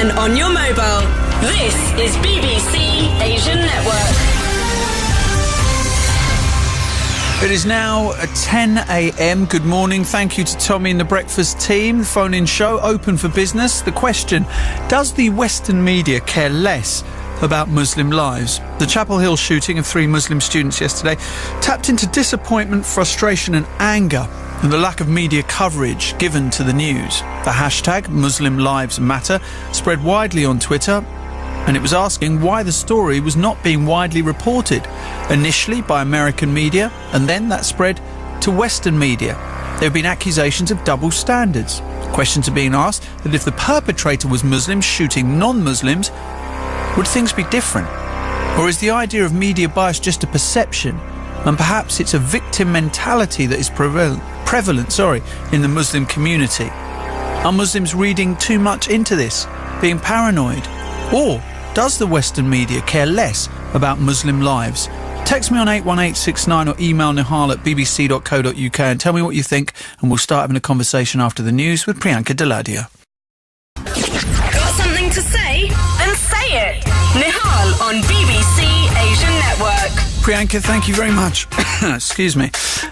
and on your mobile. This is BBC Asian Network. It is now 10 a.m. Good morning. Thank you to Tommy and the breakfast team. The phone-in show open for business. The question, does the Western media care less about Muslim lives? The Chapel Hill shooting of 3 Muslim students yesterday tapped into disappointment, frustration and anger and the lack of media coverage given to the news. The hashtag Muslim Lives Matter spread widely on Twitter, and it was asking why the story was not being widely reported, initially by American media, and then that spread to Western media. There have been accusations of double standards. Questions are being asked that if the perpetrator was Muslim shooting non-Muslims, would things be different? Or is the idea of media bias just a perception, and perhaps it's a victim mentality that is prevalent in the Muslim community? Are Muslims reading too much into this, being paranoid? Or does the Western media care less about Muslim lives? Text me on 81869 or email Nihal at bbc.co.uk and tell me what you think, and we'll start having a conversation after the news with Priyanka Deladia. Got something to say? Then say it. Nihal on BBC Asian Network. Priyanka, thank you very much. Excuse me.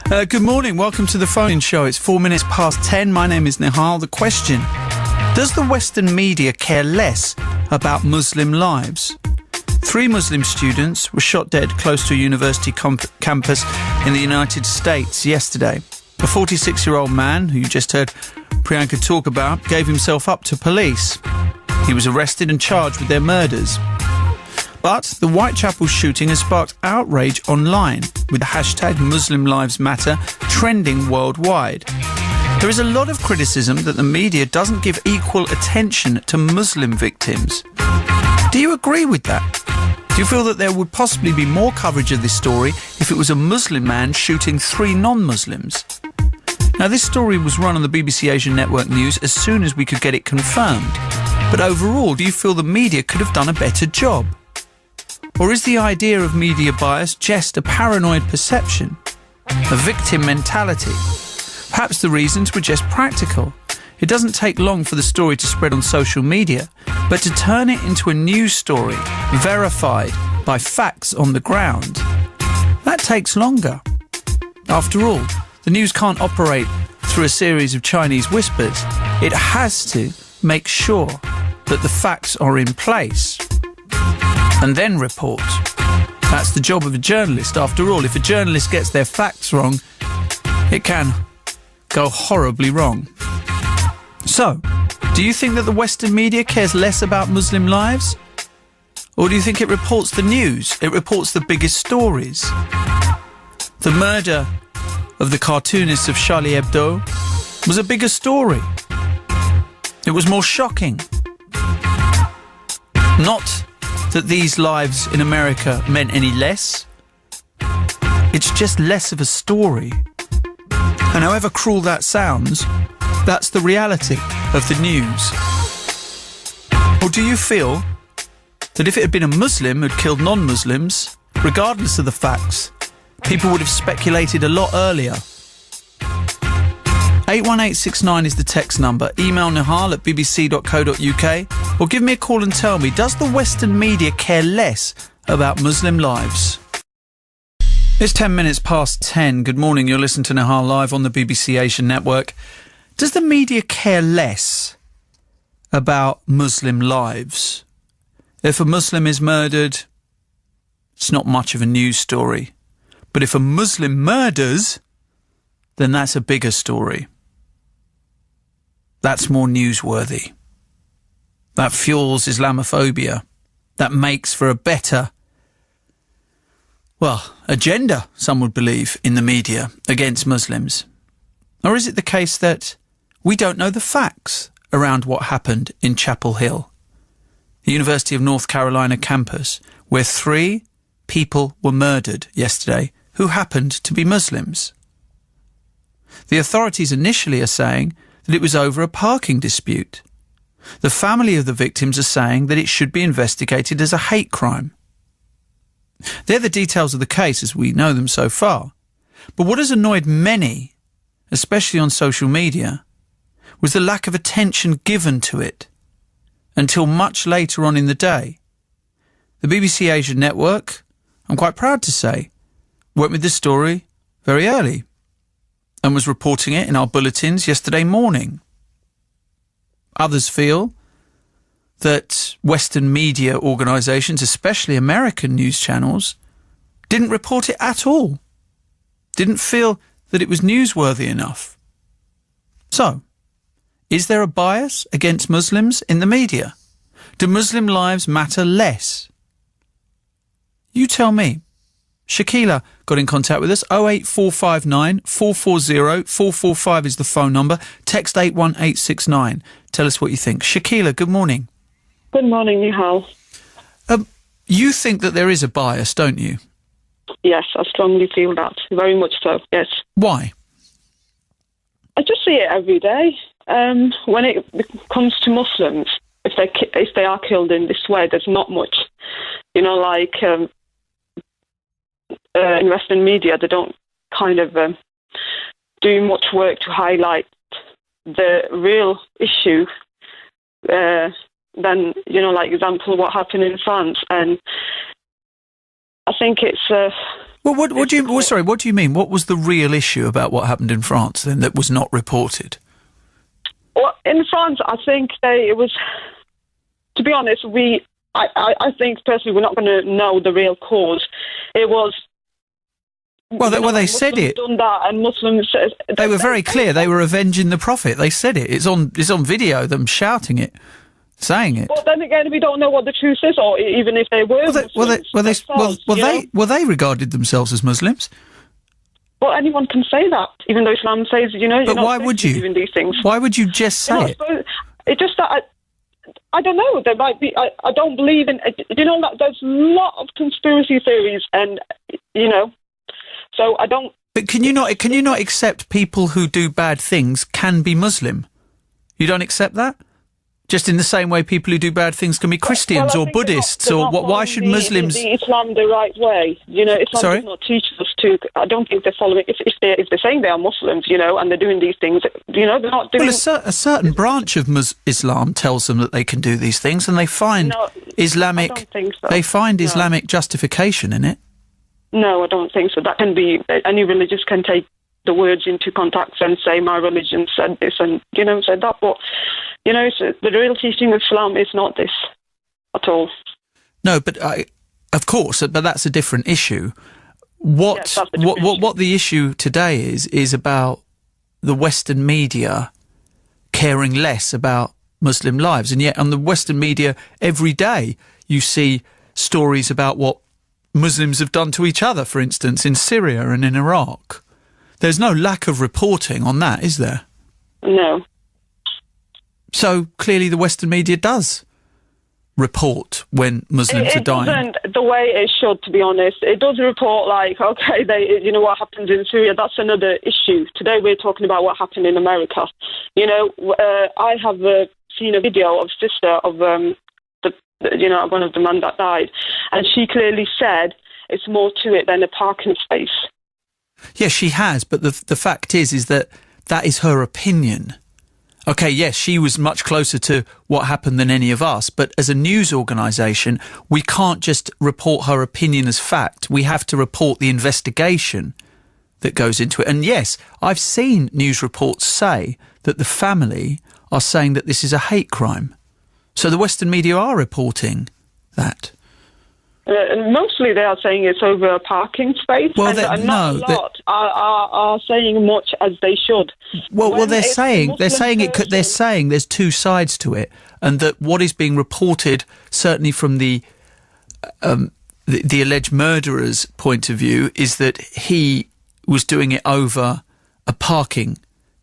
Good morning. Welcome to the phone-in show. It's 4 minutes past 10. My name is Nihal. The question, does the Western media care less about Muslim lives? 3 Muslim students were shot dead close to a university campus in the United States yesterday. A 46-year-old man, who you just heard Priyanka talk about, gave himself up to police. He was arrested and charged with their murders. But the Whitechapel shooting has sparked outrage online, with the hashtag Muslim Lives Matter trending worldwide. There is a lot of criticism that the media doesn't give equal attention to Muslim victims. Do you agree with that? Do you feel that there would possibly be more coverage of this story if it was a Muslim man shooting 3 non-Muslims? Now, this story was run on the BBC Asian Network News as soon as we could get it confirmed. But overall, do you feel the media could have done a better job? Or is the idea of media bias just a paranoid perception, a victim mentality? Perhaps the reasons were just practical. It doesn't take long for the story to spread on social media, but to turn it into a news story, verified by facts on the ground, that takes longer. After all, the news can't operate through a series of Chinese whispers. It has to make sure that the facts are in place and then report. That's the job of a journalist. After all, if a journalist gets their facts wrong, it can go horribly wrong. So, do you think that the Western media cares less about Muslim lives? Or do you think it reports the news? It reports the biggest stories? The murder of the cartoonist of Charlie Hebdo was a bigger story. It was more shocking. Not that these lives in America meant any less. It's just less of a story. And however cruel that sounds, that's the reality of the news. Or do you feel that if it had been a Muslim who'd killed non-Muslims, regardless of the facts, people would have speculated a lot earlier? 81869 is the text number. Email Nihal at bbc.co.uk or give me a call and tell me, does the Western media care less about Muslim lives? It's 10 minutes past 10. Good morning. You're listening to Nihal live on the BBC Asian Network. Does the media care less about Muslim lives? If a Muslim is murdered, it's not much of a news story. But if a Muslim murders, then that's a bigger story. That's more newsworthy. That fuels Islamophobia. That makes for a better, agenda, some would believe, in the media against Muslims. Or is it the case that we don't know the facts around what happened in Chapel Hill, the University of North Carolina campus, where 3 people were murdered yesterday who happened to be Muslims? The authorities initially are saying that it was over a parking dispute. The family of the victims are saying that it should be investigated as a hate crime. They're the details of the case as we know them so far. But what has annoyed many, especially on social media, was the lack of attention given to it. until much later on in the day. The BBC Asian Network, I'm quite proud to say, went with this story very early and was reporting it in our bulletins yesterday morning. Others feel that Western media organisations, especially American news channels, didn't report it at all, didn't feel that it was newsworthy enough. So, is there a bias against Muslims in the media? Do Muslim lives matter less? You tell me. Shakila got in contact with us. 08459 440 445 is the phone number. Text 81869. Tell us what you think. Shakila, good morning. Good morning, Nihal. You think that there is a bias, don't you? Yes, I strongly feel that. Very much so, yes. Why? I just see it every day. When it comes to Muslims, if they are killed in this way, there's not much. You know, like in Western media, they don't kind of do much work to highlight the real issue. Then, you know, like example, what happened in France, and I think it's. Well, what do you mean? What was the real issue about what happened in France then that was not reported? Well, in France, I think it was. To be honest, I think personally we're not going to know the real cause. It was. Well, they said it. Done that, and Muslims. They were very clear. They were avenging the Prophet. They said it. It's on video. Them shouting it, saying it. Well, then again, we don't know what the truth is, or even if they were. They regarded themselves as Muslims. Well, anyone can say that, even though Islam says, you know. But why would you? Doing these things. Why would you just say it? It's just that I don't know. There might be. I don't believe in. You know that there's a lot of conspiracy theories, and you know. So I don't. But can you not accept people who do bad things can be Muslim? You don't accept that? Just in the same way people who do bad things can be Christians or Buddhists, or what? Why should Muslims? The Islam the right way, you know. Islam does not teach us to. I don't think they're following. If they're saying they are Muslims, you know, and they're doing these things, you know, they're not doing. Well, a certain branch of Islam tells them that they can do these things, and they find Islamic. I don't think so. They find Islamic justification in it. No, I don't think so. That can be any religious can take the words into context and say my religion said this and you know said that, but you know the real teaching of Islam is not this at all. No, but of course, but that's a different issue. What the issue today is about the Western media caring less about Muslim lives, and yet on the Western media every day you see stories about what Muslims have done to each other, for instance, in Syria and in Iraq. There's no lack of reporting on that, is there? No. So clearly the Western media does report when Muslims are dying. It doesn't the way it should, to be honest. It does report like, okay, you know what happens in Syria, that's another issue. Today we're talking about what happened in America. You know, I have seen a video of sister of one of the men that died, and she clearly said it's more to it than a parking space. Yes, she has, but the fact is that is her opinion. Okay, yes, she was much closer to what happened than any of us, but as a news organisation, we can't just report her opinion as fact. We have to report the investigation that goes into it. And yes, I've seen news reports say that the family are saying that this is a hate crime. So the Western media are reporting that. Mostly they are saying it's over a parking space. Well, and not a lot are saying much as they should. Well, they're saying there's two sides to it, and that what is being reported, certainly from the alleged murderer's point of view, is that he was doing it over a parking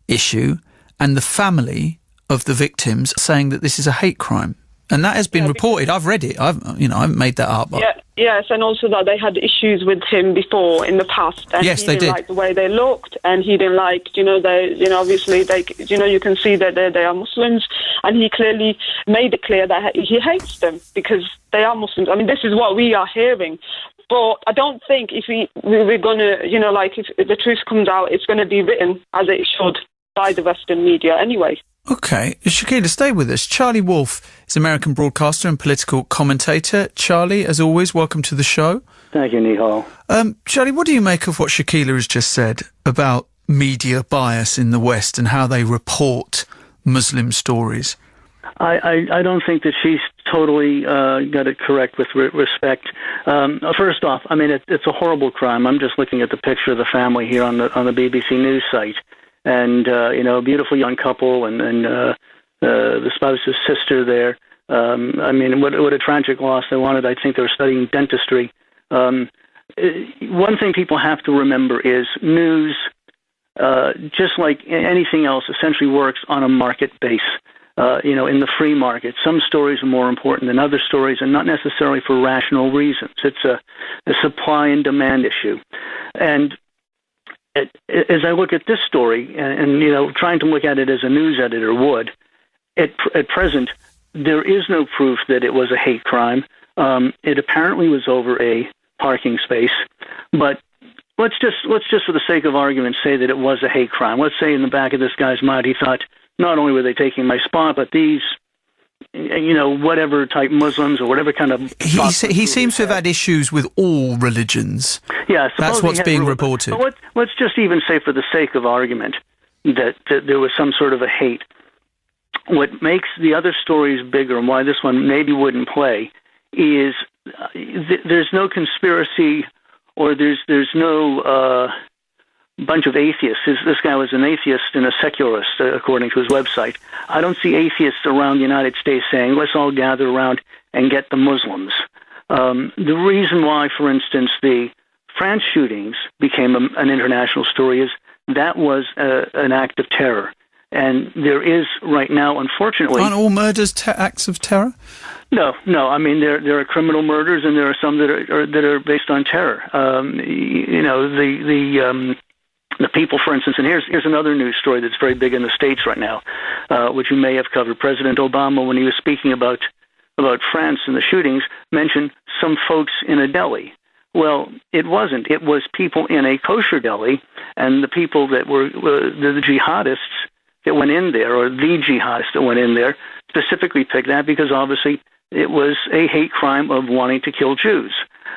issue, and the family of the victims saying that this is a hate crime. And that has been reported. I've read it. I haven't made that up. Yes, and also that they had issues with him before in the past. And yes, he didn't like the way they looked, and he didn't like, obviously you can see that they are Muslims, and he clearly made it clear that he hates them because they are Muslims. I mean, this is what we are hearing. But I don't think if we're going to, if the truth comes out, it's going to be written as it should. by the Western media anyway. Okay. Shakila, stay with us. Charlie Wolf is American broadcaster and political commentator. Charlie, as always, welcome to the show. Thank you, Nihal. Charlie, what do you make of what Shakila has just said about media bias in the West and how they report Muslim stories? I don't think that she's totally got it correct with respect. First off, I mean, it's a horrible crime. I'm just looking at the picture of the family here on the BBC News site. And, a beautiful young couple and the spouse's sister there. I mean, what a tragic loss. I think they were studying dentistry. One thing people have to remember is news, just like anything else, essentially works on a market base. In the free market, some stories are more important than other stories, and not necessarily for rational reasons. It's a supply and demand issue. And as I look at this story, and trying to look at it as a news editor would, at present, there is no proof that it was a hate crime. It apparently was over a parking space, but let's just for the sake of argument say that it was a hate crime. Let's say in the back of this guy's mind he thought, not only were they taking my spot, but these, whatever type Muslims or whatever kind of... He seems to have had issues with all religions. Yeah, that's what's being reported. But let's just even say, for the sake of argument, that there was some sort of a hate. What makes the other stories bigger, and why this one maybe wouldn't play, is there's no conspiracy, or there's no... bunch of atheists. This guy was an atheist and a secularist, according to his website. I don't see atheists around the United States saying, let's all gather around and get the Muslims. The reason why, for instance, the France shootings became an international story is that was an act of terror. And there is right now, unfortunately... Aren't all murders acts of terror? No. I mean, there are criminal murders, and there are some that are based on terror. The people, for instance, and here's another news story that's very big in the States right now, which you may have covered. President Obama, when he was speaking about France and the shootings, mentioned some folks in a deli. Well, it wasn't. It was people in a kosher deli, and the people that were the jihadists that went in there, or the jihadists that went in there, specifically picked that because obviously it was a hate crime of wanting to kill Jews.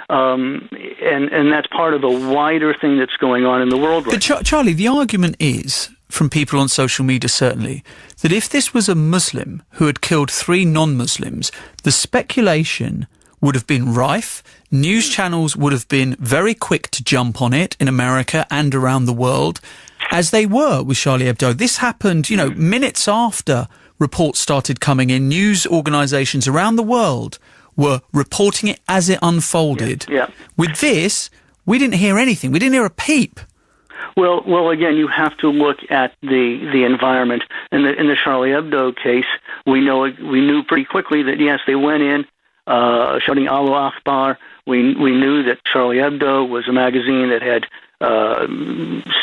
And that's part of a wider thing that's going on in the world right now. But Charlie, the argument is, from people on social media certainly, that if this was a Muslim who had killed 3 non-Muslims, the speculation would have been rife. News channels would have been very quick to jump on it in America and around the world, as they were with Charlie Hebdo. This happened, minutes after reports started coming in. News organisations around the world were reporting it as it unfolded. Yeah. With this, we didn't hear anything. We didn't hear a peep. Well, again, you have to look at the environment. In the Charlie Hebdo case, we knew pretty quickly that yes, they went in shouting Allahu Akbar. We knew that Charlie Hebdo was a magazine that had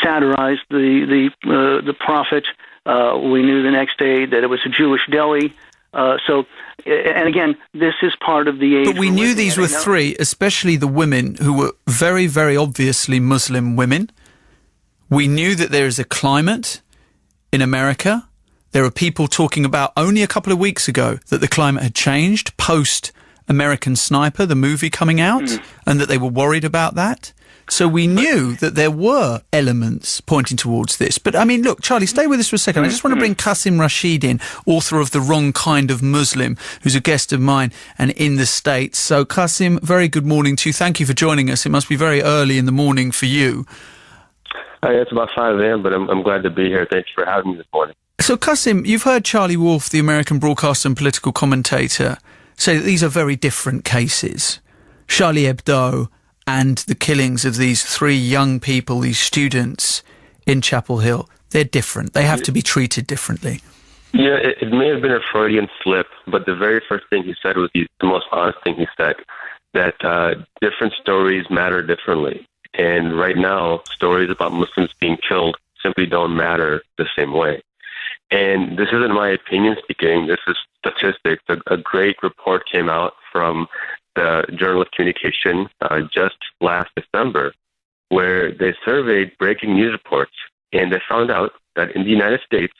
satirized the prophet. We knew the next day that it was a Jewish deli. And again, this is part of the age. But we knew these were 3, especially the women who were very, very obviously Muslim women. We knew that there is a climate in America. There are people talking about only a couple of weeks ago that the climate had changed post American Sniper, the movie coming out, and that they were worried about that. So we knew that there were elements pointing towards this. But, I mean, look, Charlie, stay with us for a second. I just want to bring Qasim Rashid in, author of The Wrong Kind of Muslim, who's a guest of mine and in the States. So, Qasim, very good morning to you. Thank you for joining us. It must be very early in the morning for you. It's about 5 a.m., but I'm glad to be here. Thank you for having me this morning. So, Qasim, you've heard Charlie Wolf, the American broadcaster and political commentator, say that these are very different cases. Charlie Hebdo and the killings of these 3 young people, these students in Chapel Hill, they're different. They have to be treated differently. Yeah, it may have been a Freudian slip, but the very first thing he said was the most honest thing he said, that different stories matter differently. And right now, stories about Muslims being killed simply don't matter the same way. And this isn't my opinion speaking. This is statistics. A great report came out from the Journal of Communication just last December, where they surveyed breaking news reports, and they found out that in the United States,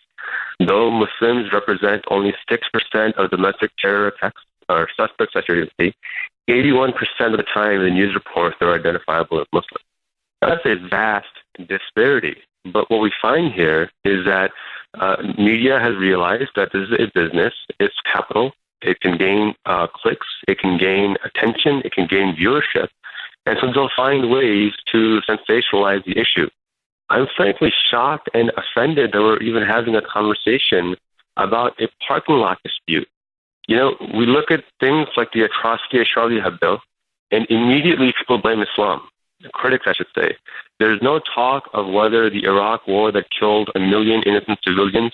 though Muslims represent only 6% of domestic terror attacks or suspects, I should say, 81% of the time in the news reports they're identifiable as Muslim. That's a vast disparity. But what we find here is that media has realized that this is a business. It's capital. It can gain clicks. It can gain attention. It can gain viewership. And so they'll find ways to sensationalize the issue. I'm frankly shocked and offended that we're even having a conversation about a parking lot dispute. You know, we look at things like the atrocity of Charlie Hebdo, and immediately people blame Islam. Critics, I should say. There's no talk of whether the Iraq war that killed 1 million innocent civilians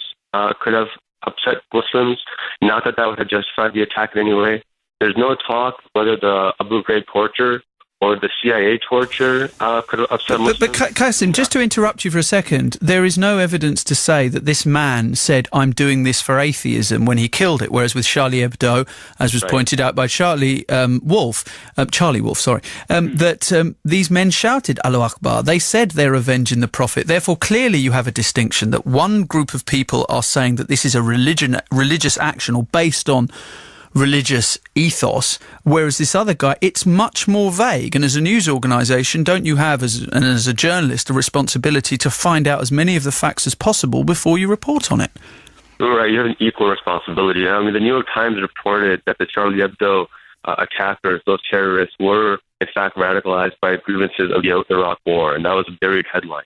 could have upset Muslims, not that that would have justified the attack in any way. There's no talk whether the Abu Ghraib torture or the CIA torture could have upset Muslims. But Qasim, just to interrupt you for a second, there is no evidence to say that this man said, I'm doing this for atheism when he killed it, whereas with Charlie Hebdo, as was pointed out by Charlie Wolf, that these men shouted Allahu Akbar. They said they're avenging the Prophet. Therefore, clearly you have a distinction that one group of people are saying that this is a religious action or based on religious ethos, whereas this other guy, it's much more vague. And as a news organisation, don't you have, as a journalist, a responsibility to find out as many of the facts as possible before you report on it? Right, you have an equal responsibility. I mean, the New York Times reported that the Charlie Hebdo attackers, those terrorists, were in fact radicalized by grievances of the Iraq war, and that was a buried headline.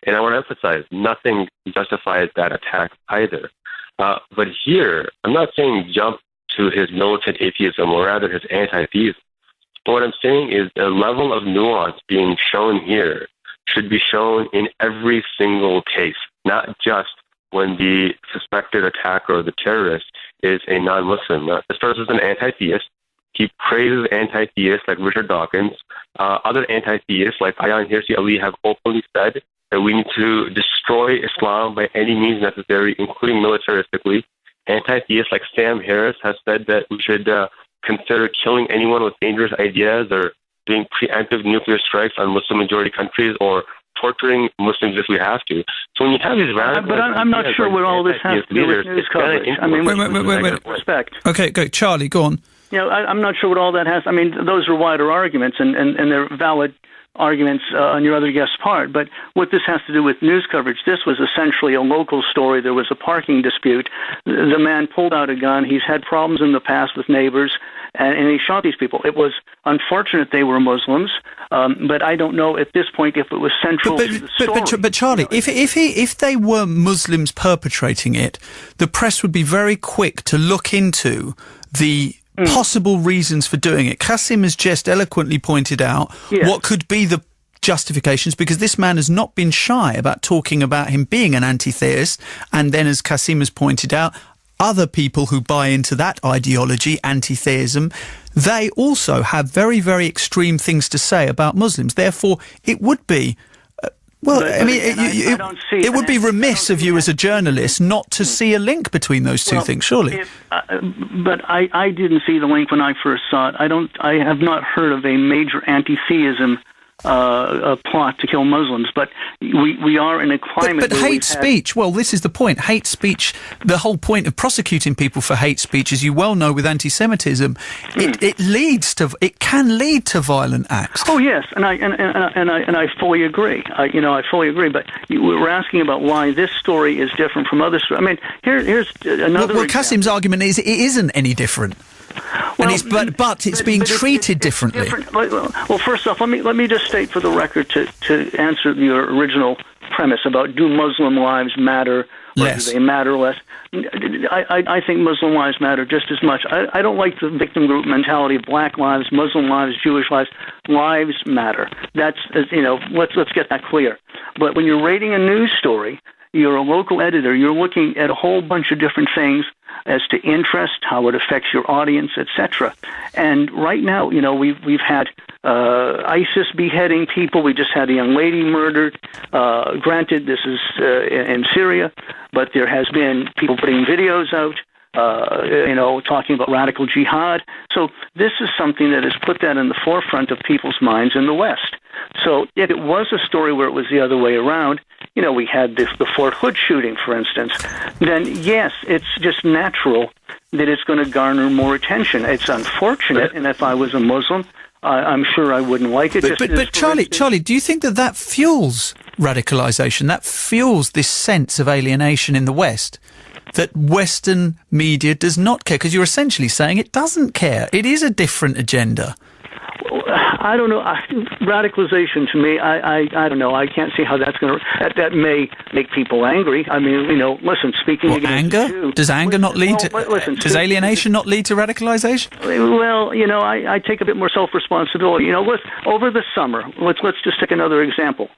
And I want to emphasize, nothing justifies that attack either. But here, I'm not saying jump to his militant atheism, or rather his anti-theism. But what I'm saying is the level of nuance being shown here should be shown in every single case, not just when the suspected attacker or the terrorist is a non-Muslim. This person is an anti-theist. He praises anti-theists like Richard Dawkins. Other anti-theists like Ayaan Hirsi Ali have openly said that we need to destroy Islam by any means necessary, including militaristically. Anti-theists like Sam Harris has said that we should consider killing anyone with dangerous ideas or doing preemptive nuclear strikes on Muslim-majority countries or torturing Muslims if we have to. So when you have these radical... But I'm not sure what all this has to do with news coverage. I mean, wait. Respect. Okay, go. Charlie, go on. You know, I'm not sure what all that has... I mean, those are wider arguments, and they're valid arguments on your other guest's part, but what this has to do with news coverage, this was essentially a local story. There was a parking dispute. The man pulled out a gun. He's had problems in the past with neighbors, and he shot these people. It was unfortunate they were Muslims, but I don't know at this point if it was central to the story. But Charlie, if they were Muslims perpetrating it, the press would be very quick to look into the possible reasons for doing it. Qasim has just eloquently pointed out what could be the justifications, because this man has not been shy about talking about him being an anti-theist, and then, as Qasim has pointed out, other people who buy into that ideology, anti-theism, they also have very, very extreme things to say about Muslims. Therefore, it would be... it would be remiss of you as a journalist not to see a link between those two things, surely. But I didn't see the link when I first saw it. I have not heard of a major anti-theism plot to kill Muslims, but we are in a climate. But hate speech. Well, this is the point. Hate speech. The whole point of prosecuting people for hate speech, as you well know, with anti-Semitism, it can lead to violent acts. Oh yes, and I fully agree. I fully agree. But we're asking about why this story is different from other stories. I mean, here's another. Well, Qasim's argument is it isn't any different. Well, but it's being treated differently. Well, first off, let me just state for the record to answer your original premise about do Muslim lives matter or do they matter less. I think Muslim lives matter just as much. I don't like the victim group mentality of black lives, Muslim lives, Jewish lives. Lives matter. That's let's get that clear. But when you're rating a news story, you're a local editor. You're looking at a whole bunch of different things as to interest, how it affects your audience, etc. And right now, we've had ISIS beheading people. We just had a young lady murdered. Granted, this is in Syria, but there has been people putting videos out, talking about radical jihad. So this is something that has put that in the forefront of people's minds in the West. So if it was a story where it was the other way around, we had the Fort Hood shooting, for instance, then yes, it's just natural that it's going to garner more attention. It's unfortunate, and if I was a Muslim, I'm sure I wouldn't like it. But Charlie, do you think that fuels radicalisation? That fuels this sense of alienation in the West? That Western media does not care? Because you're essentially saying it doesn't care. It is a different agenda. I don't know. Radicalization to me, I don't know. I can't see how that's going to. That may make people angry. I mean, listen. Speaking against anger, Jew, does anger not lead to? Does alienation not lead to radicalization? Well, I take a bit more self-responsibility. Over the summer, let's just take another example.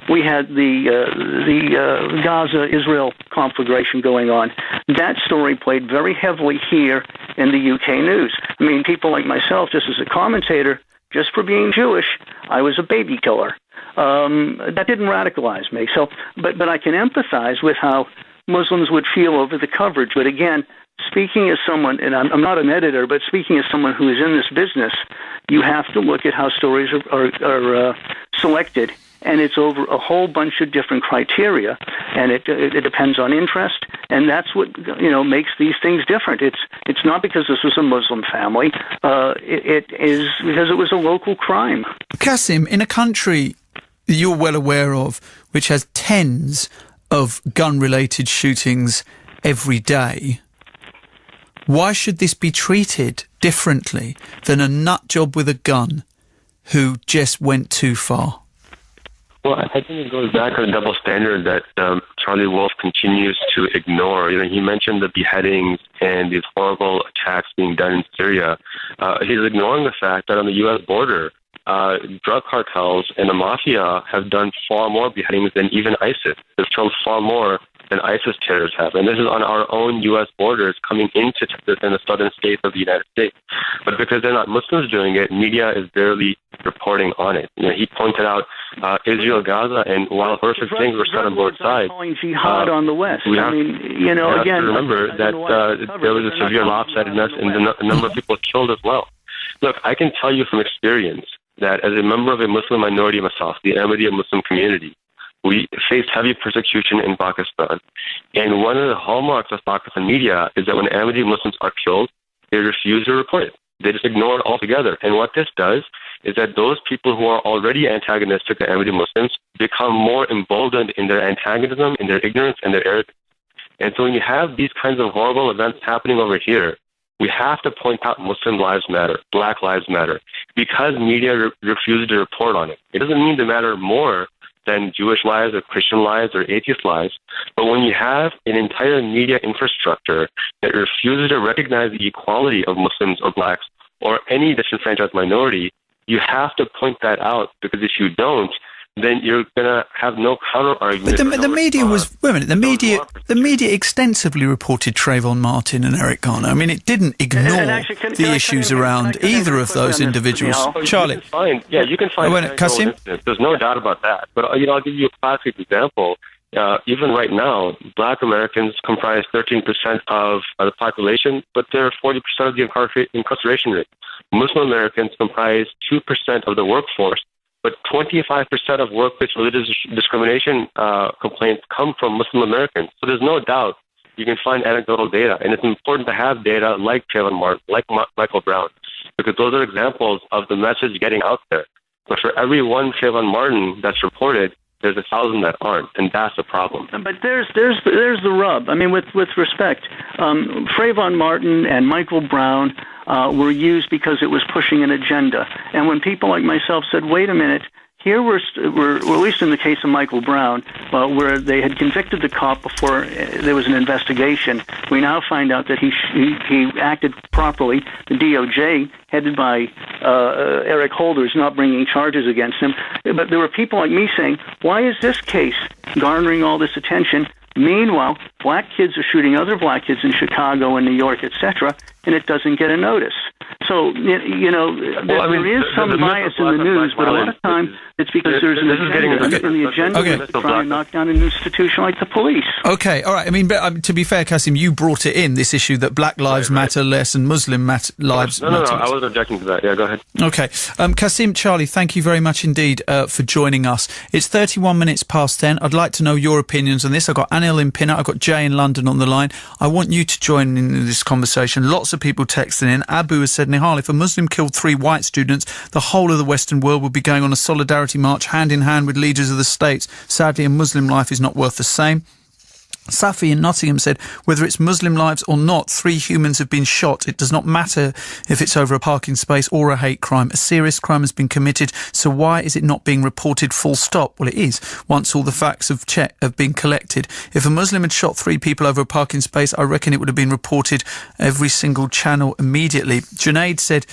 We had the Gaza-Israel conflagration going on. That story played very heavily here in the UK news. I mean, people like myself, just as a commentator. Just for being Jewish, I was a baby killer. That didn't radicalize me. So, but I can empathize with how Muslims would feel over the coverage. But again, speaking as someone, and I'm not an editor, but speaking as someone who is in this business, you have to look at how stories are selected, and it's over a whole bunch of different criteria, and it depends on interest, and that's what makes these things different. It's not because this was a Muslim family. It is because it was a local crime. Qasim, in a country you're well aware of, which has tens of gun-related shootings every day, why should this be treated differently than a nut job with a gun who just went too far? Well, I think it goes back to the double standard that Charlie Wolf continues to ignore. He mentioned the beheadings and these horrible attacks being done in Syria. He's ignoring the fact that on the U.S. border, drug cartels and the mafia have done far more beheadings than even ISIS. They've killed far more than ISIS terrorists have. And this is on our own U.S. borders coming into Texas and the southern states of the United States. But because they're not Muslims doing it, media is barely reporting on it. He pointed out Israel, Gaza, and while horrific things were said on both sides, calling jihad on the West. We have to remember that there was a severe lopsidedness and a number of people killed as well. Look, I can tell you from experience that as a member of a Muslim minority myself, the Ahmadiyya Muslim community, we faced heavy persecution in Pakistan. And one of the hallmarks of Pakistan media is that when Ahmadiyya Muslims are killed, they refuse to report it. They just ignore it altogether. And what this does is that those people who are already antagonistic to Ahmadiyya Muslims become more emboldened in their antagonism, in their ignorance, and their arrogance. And so when you have these kinds of horrible events happening over here, we have to point out Muslim lives matter, Black lives matter, because media refuses to report on it. It doesn't mean they matter more than Jewish lives or Christian lives or atheist lives. But when you have an entire media infrastructure that refuses to recognize the equality of Muslims or Blacks or any disenfranchised minority, you have to point that out, because if you don't, then you're going to have no counter-argument. But the media was... Wait a minute. The media extensively reported Trayvon Martin and Eric Garner. I mean, it didn't ignore the issues around either of those individuals. Charlie? You can find Qasim? There's no doubt about that. But, I'll give you a classic example. Even right now, Black Americans comprise 13% of the population, but they're 40% of the incarceration rate. Muslim Americans comprise 2% of the workforce, but 25% of workplace religious discrimination complaints come from Muslim Americans. So there's no doubt you can find anecdotal data, and it's important to have data like Trayvon Martin, like Michael Brown, because those are examples of the message getting out there. But for every one Trayvon Martin that's reported, there's 1,000 that aren't, and that's the problem. But there's the rub. I mean, with respect, Trayvon Martin and Michael Brown were used because it was pushing an agenda. And when people like myself said, wait a minute, here we're at least in the case of Michael Brown, where they had convicted the cop before there was an investigation, we now find out that he acted properly. The DOJ, headed by Eric Holder, is not bringing charges against him. But there were people like me saying, why is this case garnering all this attention? Meanwhile, black kids are shooting other black kids in Chicago and New York, etc., and it doesn't get a notice. So, there is some bias in the news, but a lot of time it's because there's an agenda, and the agenda is to try and knock down an institution like the police. Okay, all right. I mean, but, to be fair, Kasim, you brought it in, this issue that black lives matter less and Muslim lives matter less. No, I was objecting to that. Yeah, go ahead. Okay. Kasim, Charlie, thank you very much indeed for joining us. It's 31 minutes past 10. I'd like to know your opinions on this. I've got Anil in Pinner, I've got Jay in London on the line. I want you to join in this conversation. Lots of people texting in. Abu has said, Nihal, if a Muslim killed 3 white students, the whole of the Western world would be going on a solidarity march hand in hand with leaders of the states. Sadly, a Muslim life is not worth the same. Safi in Nottingham said, whether it's Muslim lives or not, 3 humans have been shot. It does not matter if it's over a parking space or a hate crime. A serious crime has been committed, so why is it not being reported full stop? Well, it is, once all the facts have been collected. If a Muslim had shot 3 people over a parking space, I reckon it would have been reported every single channel immediately. Junaid said,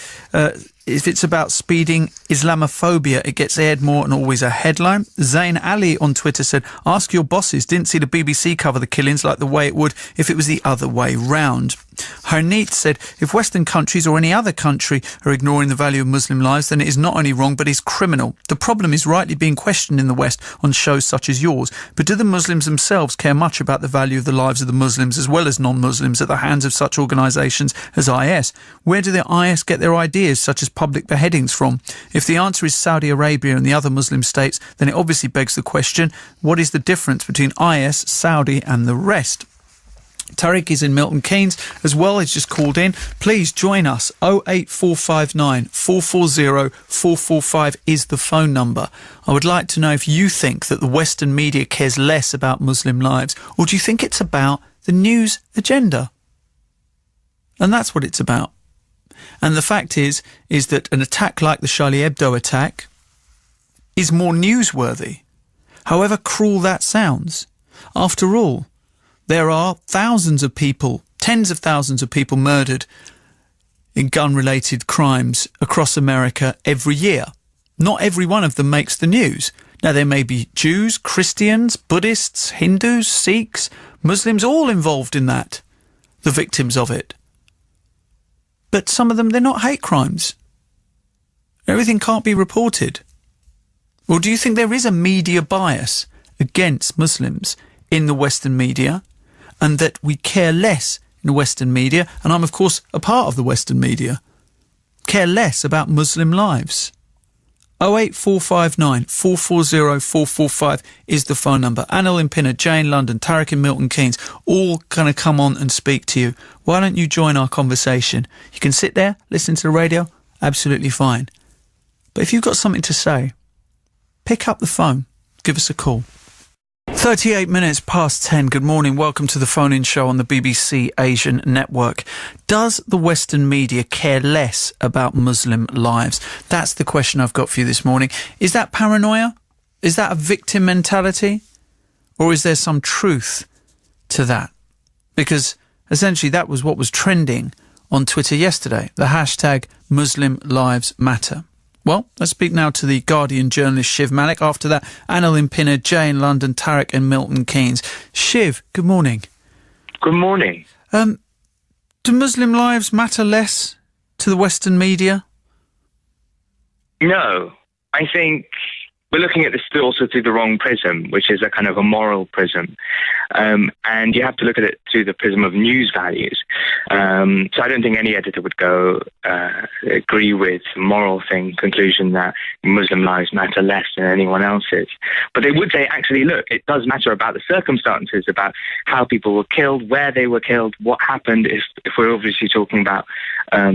if it's about speeding Islamophobia, it gets aired more and always a headline. Zain Ali on Twitter said, ask your bosses, didn't see the BBC cover the killings like the way it would if it was the other way round. Harneet said, if Western countries or any other country are ignoring the value of Muslim lives, then it is not only wrong but is criminal. The problem is rightly being questioned in the West on shows such as yours. But do the Muslims themselves care much about the value of the lives of the Muslims as well as non-Muslims at the hands of such organisations as IS? Where do the IS get their ideas such as public beheadings from? If the answer is Saudi Arabia and the other Muslim states, then it obviously begs the question, what is the difference between IS, Saudi and the rest? Tariq is in Milton Keynes as well. He's just called in. Please join us. 08459 440 445 is the phone number. I would like to know if you think that the Western media cares less about Muslim lives, or do you think it's about the news agenda? And that's what it's about. And the fact is that an attack like the Charlie Hebdo attack is more newsworthy, however cruel that sounds. After all, there are thousands of people, tens of thousands of people murdered in gun-related crimes across America every year. Not every one of them makes the news. Now, there may be Jews, Christians, Buddhists, Hindus, Sikhs, Muslims, all involved in that, the victims of it. But some of them, they're not hate crimes. Everything can't be reported. Or do you think there is a media bias against Muslims in the Western media, and that we care less in the Western media, and I'm of course a part of the Western media, care less about Muslim lives? 08459 440 445 is the phone number. Anil in Pinner, Jay in London, Tariq in Milton Keynes, all going to come on and speak to you. Why don't you join our conversation? You can sit there, listen to the radio, absolutely fine. But if you've got something to say, pick up the phone, give us a call. 38 minutes past 10. Good morning. Welcome to the phone-in show on the BBC Asian Network. Does the Western media care less about Muslim lives? That's the question I've got for you this morning. Is that paranoia? Is that a victim mentality? Or is there some truth to that? Because essentially that was what was trending on Twitter yesterday. The hashtag Muslim Lives Matter. Well, let's speak now to the Guardian journalist Shiv Malik. After that, Anil in Pinner, Jay in London, Tariq in Milton Keynes. Shiv, good morning. Good morning. Do Muslim lives matter less to the Western media? No. I think we're looking at this also through the wrong prism, which is a kind of a moral prism. And you have to look at it through the prism of news values. So I don't think any editor would go agree with the moral conclusion that Muslim lives matter less than anyone else's. But they would say, actually, look, it does matter about the circumstances, about how people were killed, where they were killed, what happened, if we're obviously talking about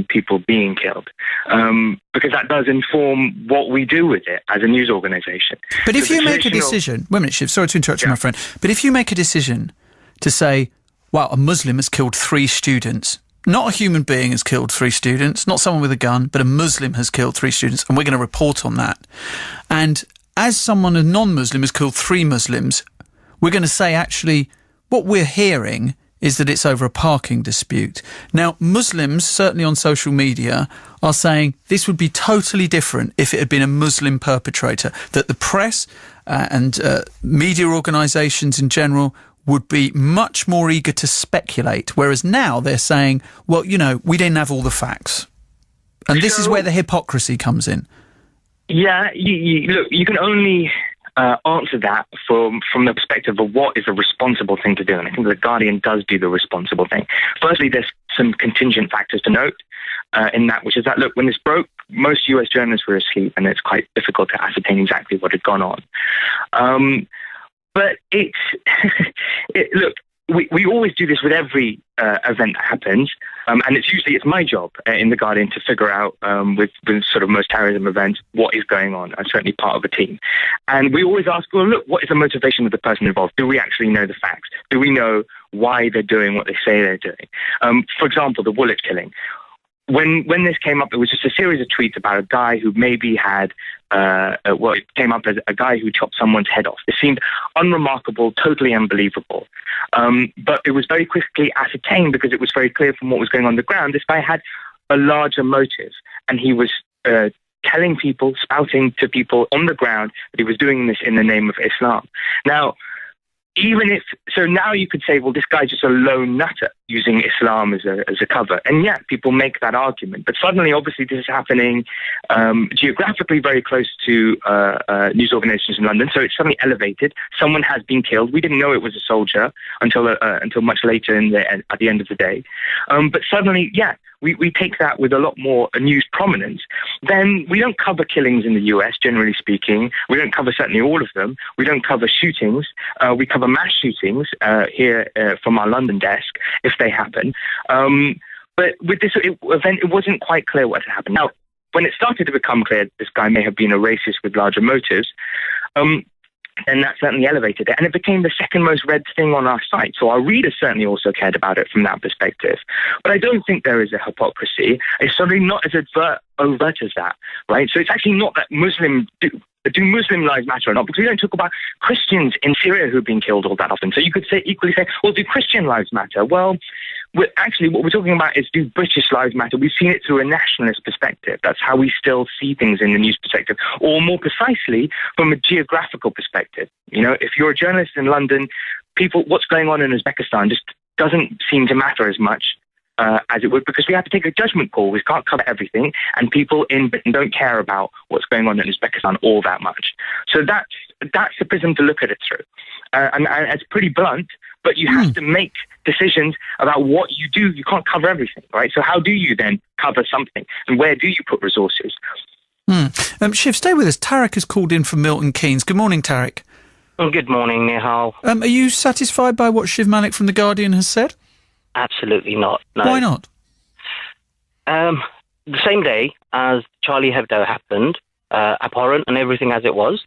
people being killed. Because that does inform what we do with it as a news organisation. But if you make a decision... Wait a minute, Shiv, sorry to interrupt you, my friend. But if you make a decision to say, wow, a Muslim has killed 3 students, not a human being has killed 3 students, not someone with a gun, but a Muslim has killed 3 students, and we're going to report on that. And as someone, a non-Muslim, has killed 3 Muslims, we're going to say, actually, what we're hearing is that it's over a parking dispute. Now, Muslims, certainly on social media, are saying this would be totally different if it had been a Muslim perpetrator, that the press and media organisations in general would be much more eager to speculate, whereas now they're saying, well, you know, we didn't have all the facts. And this is where the hypocrisy comes in. Yeah, look, you can only answer that from the perspective of what is a responsible thing to do. And I think The Guardian does do the responsible thing. Firstly, there's some contingent factors to note in that, which is that, look, when this broke, most US journalists were asleep, and it's quite difficult to ascertain exactly what had gone on. But look, we always do this with every event that happens, and it's my job in The Guardian to figure out with sort of most terrorism events what is going on. I'm certainly part of a team, and we always ask, well, look, what is the motivation of the person involved? Do we actually know the facts? Do we know why they're doing what they say they're doing? For example, the Woolwich killing. When this came up, it was just a series of tweets about a guy who maybe had, it came up as a guy who chopped someone's head off. It seemed unremarkable, totally unbelievable. But it was very quickly ascertained, because it was very clear from what was going on the ground, this guy had a larger motive, and he was telling people, spouting to people on the ground that he was doing this in the name of Islam. Now, now you could say, well, this guy's just a lone nutter using Islam as a cover. And yeah, people make that argument. But suddenly, obviously, this is happening geographically very close to news organizations in London. So it's suddenly elevated. Someone has been killed. We didn't know it was a soldier until much later at the end of the day. But suddenly, yeah, we take that with a lot more news prominence. Then we don't cover killings in the US, generally speaking. We don't cover certainly all of them. We don't cover shootings. We cover mass shootings here from our London desk, if they happen. But with this event, it wasn't quite clear what had happened. Now, when it started to become clear this guy may have been a racist with larger motives, and that certainly elevated it. And it became the second most read thing on our site. So our readers certainly also cared about it from that perspective. But I don't think there is a hypocrisy. It's certainly not as overt as that, right? So it's actually not that do Muslim lives matter or not? Because we don't talk about Christians in Syria who've been killed all that often. So you could equally say, well, do Christian lives matter? Well, actually, what we're talking about is, do British lives matter? We've seen it through a nationalist perspective. That's how we still see things in the news perspective, or more precisely, from a geographical perspective. You know, if you're a journalist in London, what's going on in Uzbekistan just doesn't seem to matter as much as it would, because we have to take a judgment call. We can't cover everything, and people in Britain don't care about what's going on in Uzbekistan all that much. So that's the prism to look at it through. And it's pretty blunt, but you have to make decisions about what you do. You can't cover everything, right? So how do you then cover something, and where do you put resources? Shiv, stay with us. Tarek has called in from Milton Keynes. Good morning, Tarek. Good morning, Nihal. Are you satisfied by what Shiv Malik from The Guardian has said? Absolutely not. No. Why not? The same day as Charlie Hebdo happened, abhorrent and everything as it was,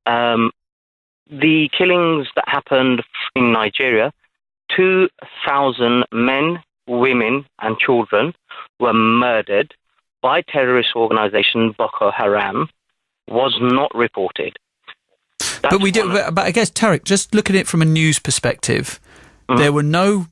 the killings that happened in Nigeria, 2,000 men, women and children were murdered by terrorist organisation Boko Haram, was not reported. But I guess, Tarek, just look at it from a news perspective. There were no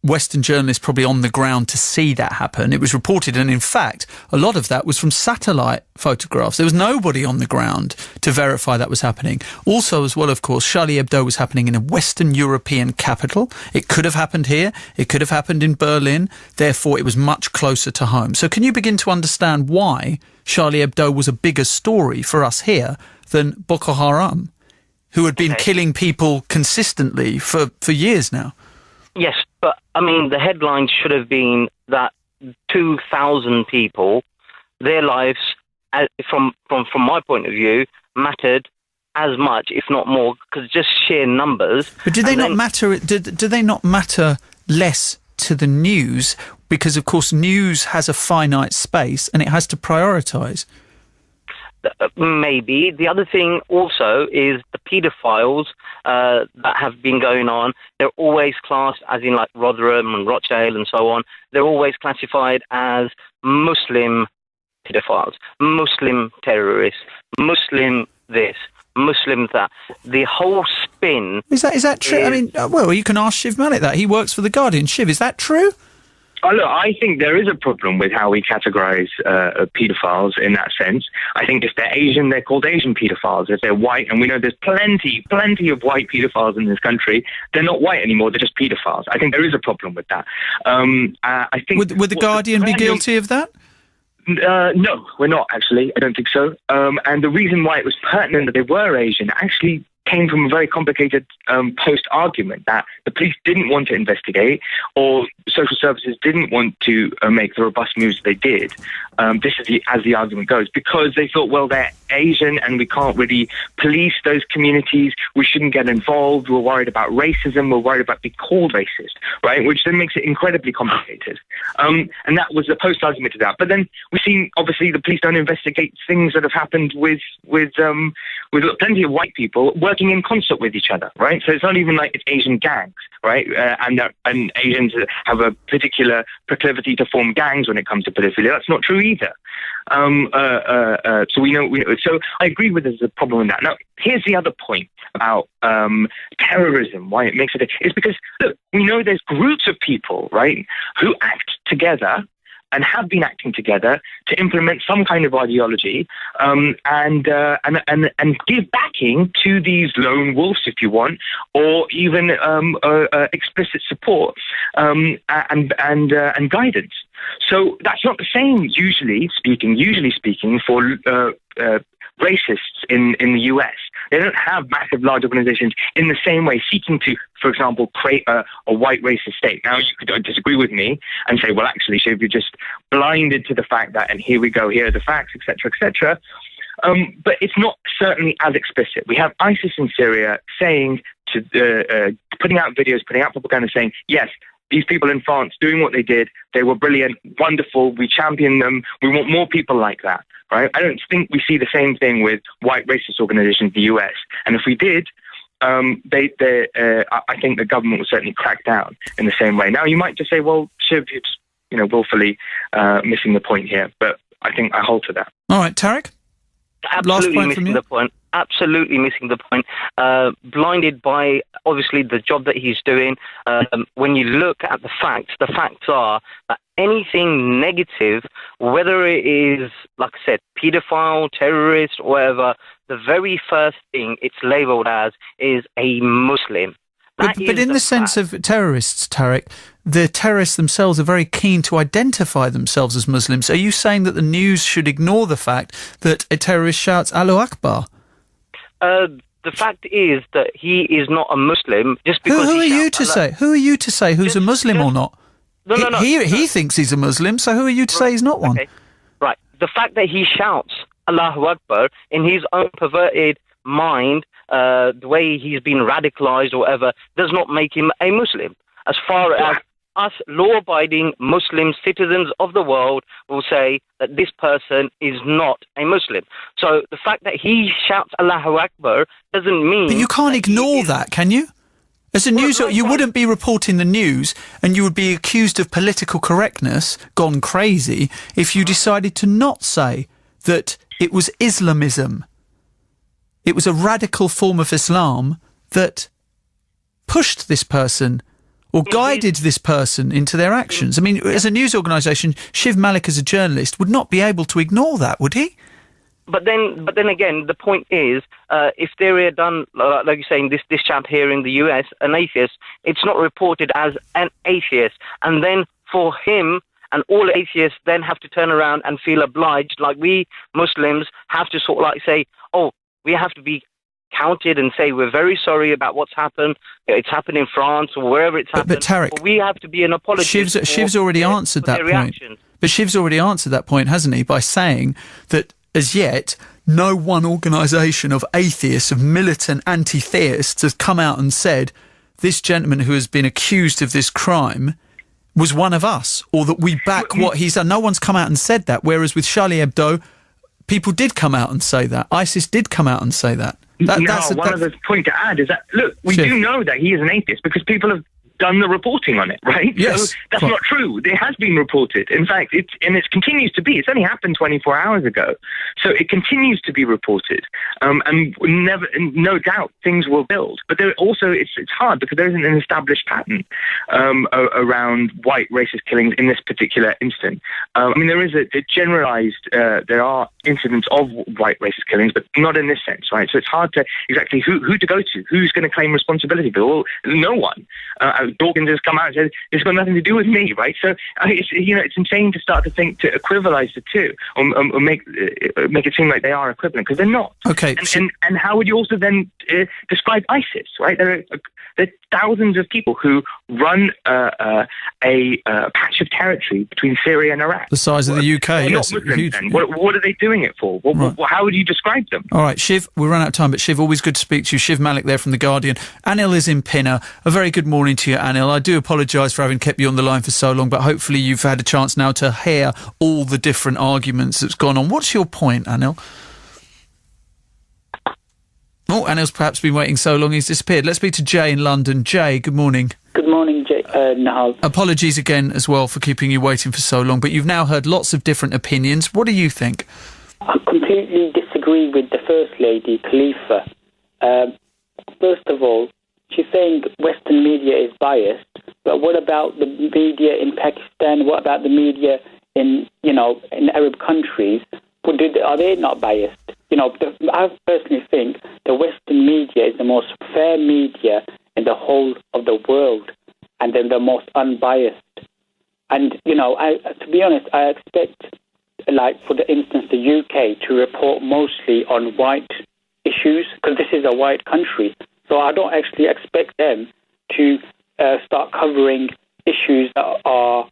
Western journalists probably on the ground to see that happen. It was reported, and in fact, a lot of that was from satellite photographs. There was nobody on the ground to verify that was happening. Also, as well, of course, Charlie Hebdo was happening in a Western European capital. It could have happened here. It could have happened in Berlin. Therefore, it was much closer to home. So can you begin to understand why Charlie Hebdo was a bigger story for us here than Boko Haram, who had been killing people consistently for years now? Yes, but, I mean, the headline should have been that 2,000 people, their lives, from my point of view, mattered as much, if not more, because just sheer numbers. But do they not matter? Do they not matter less to the news? Because, of course, news has a finite space and it has to prioritise. Maybe. The other thing also is the paedophiles that have been going on. They're always classed, as in like Rotherham and Rochdale and so on, they're always classified as Muslim paedophiles, Muslim terrorists, Muslim this, Muslim that. The whole spin... Is that true? I mean, well, you can ask Shiv Malik that. He works for The Guardian. Shiv, is that true? Oh, look, I think there is a problem with how we categorise paedophiles in that sense. I think if they're Asian, they're called Asian paedophiles. If they're white, and we know there's plenty of white paedophiles in this country, they're not white anymore, they're just paedophiles. I think there is a problem with that. I think Would The Guardian be guilty of that? No, we're not, actually. I don't think so. And the reason why it was pertinent that they were Asian actually came from a very complicated post-argument that the police didn't want to investigate, or social services didn't want to make the robust moves they did. This is as the argument goes, because they thought, well, they're Asian and we can't really police those communities. We shouldn't get involved. We're worried about racism. We're worried about being called racist, right? Which then makes it incredibly complicated. And that was the post-argument to that. But then we've seen, obviously, the police don't investigate things that have happened with plenty of white people working in concert with each other, right? So it's not even like it's Asian gangs, right? And Asians have a particular proclivity to form gangs when it comes to pedophilia. That's not true either. So we know. So I agree with there's a problem with that. Now, here's the other point about terrorism. Why it makes it is because look, we know there's groups of people, right, who act together and have been acting together to implement some kind of ideology, and give backing to these lone wolves, if you want, or even explicit support and guidance. So that's not the same, usually speaking, for racists in the US. They don't have massive, large organizations in the same way seeking to, for example, create a white racist state. Now, you could disagree with me and say, well, actually, Shiv, you're just blinded to the fact that, and here we go, here are the facts, etc., etc. But it's not certainly as explicit. We have ISIS in Syria saying, putting out videos, putting out propaganda saying, yes, these people in France doing what they did, they were brilliant, wonderful, we champion them, we want more people like that, right? I don't think we see the same thing with white racist organizations in the US. And if we did, I think the government would certainly crack down in the same way. Now, you might just say, well, Shiv, it's willfully missing the point here, but I think I hold to that. All right, Tarek? Absolutely missing the point. Absolutely missing the point. Blinded by, obviously, the job that he's doing. When you look at the facts are that anything negative, whether it is, like I said, paedophile, terrorist, or whatever, the very first thing it's labelled as is a Muslim. But in the sense of terrorists, Tarek, the terrorists themselves are very keen to identify themselves as Muslims. Are you saying that the news should ignore the fact that a terrorist shouts Allahu Akbar? The fact is that he is not a Muslim just because Who are you to say? Who are you to say who's a Muslim or not? No. He thinks he's a Muslim, so who are you to say he's not one? Okay. Right. The fact that he shouts Allahu Akbar in his own perverted mind, the way he's been radicalized or whatever, does not make him a Muslim. As far as us law-abiding Muslim citizens of the world will say that this person is not a Muslim. So the fact that he shouts Allahu Akbar doesn't mean... But you can't ignore that, can you? As a news, you wouldn't be reporting the news and you would be accused of political correctness, gone crazy, if you decided to not say that it was Islamism. It was a radical form of Islam that pushed this person or guided this person into their actions. I mean, as a news organisation, Shiv Malik, as a journalist, would not be able to ignore that, would he? But then again, the point is, if they were done, like you're saying, this chap here in the US, an atheist, it's not reported as an atheist. And then for him, and all atheists then have to turn around and feel obliged, like we Muslims have to sort of like say, oh, we have to be counted and say we're very sorry about what's happened. It's happened in France or wherever it's happened. But Tarek, we have to be an apology. Shiv's already answered that point. But Shiv's already answered that point, hasn't he? By saying that as yet, no one organisation of atheists, of militant anti-theists, has come out and said this gentleman who has been accused of this crime was one of us, or that we back what he's done. No one's come out and said that. Whereas with Charlie Hebdo, people did come out and say that. ISIS did come out and say that. One other point to add is that, look, we do know that he is an atheist because people have done the reporting on it, right? Yes. So that's not true. It has been reported. In fact, it continues to be. It's only happened 24 hours ago. So it continues to be reported. And no doubt things will build. But there also, it's hard because there isn't an established pattern around white racist killings in this particular instance. I mean, there is a generalized, there are incidents of white racist killings, but not in this sense, right? So it's hard to exactly who to go to, who's going to claim responsibility. Well, no one. Dawkins has come out and said it's got nothing to do with me, right? So it's insane to start to think to equivalize the two or make it seem like they are equivalent, because they're not. Okay. And how would you also then describe ISIS, right? There are thousands of people who run a patch of territory between Syria and Iraq. The size of the UK, yes. Muslims, then. What are they doing it for? How would you describe them? All right, Shiv, we run out of time, but Shiv, always good to speak to you. Shiv Malik there from The Guardian. Anil is in Pinner. A very good morning to you, Anil. I do apologise for having kept you on the line for so long, but hopefully you've had a chance now to hear all the different arguments that's gone on. What's your point, Anil? Oh, Anil's perhaps been waiting so long he's disappeared. Let's speak to Jay in London. Jay, good morning. Good morning, Nihal. Apologies again as well for keeping you waiting for so long, but you've now heard lots of different opinions. What do you think? I completely disagree with the First Lady, Khalifa. First of all, she's saying Western media is biased, but what about the media in Pakistan? What about the media in Arab countries? Are they not biased? I personally think the Western media is the most fair media in the whole of the world, and then the most unbiased. And, to be honest, I expect, for the instance, the UK to report mostly on white issues, because this is a white country. So I don't actually expect them to start covering issues that are,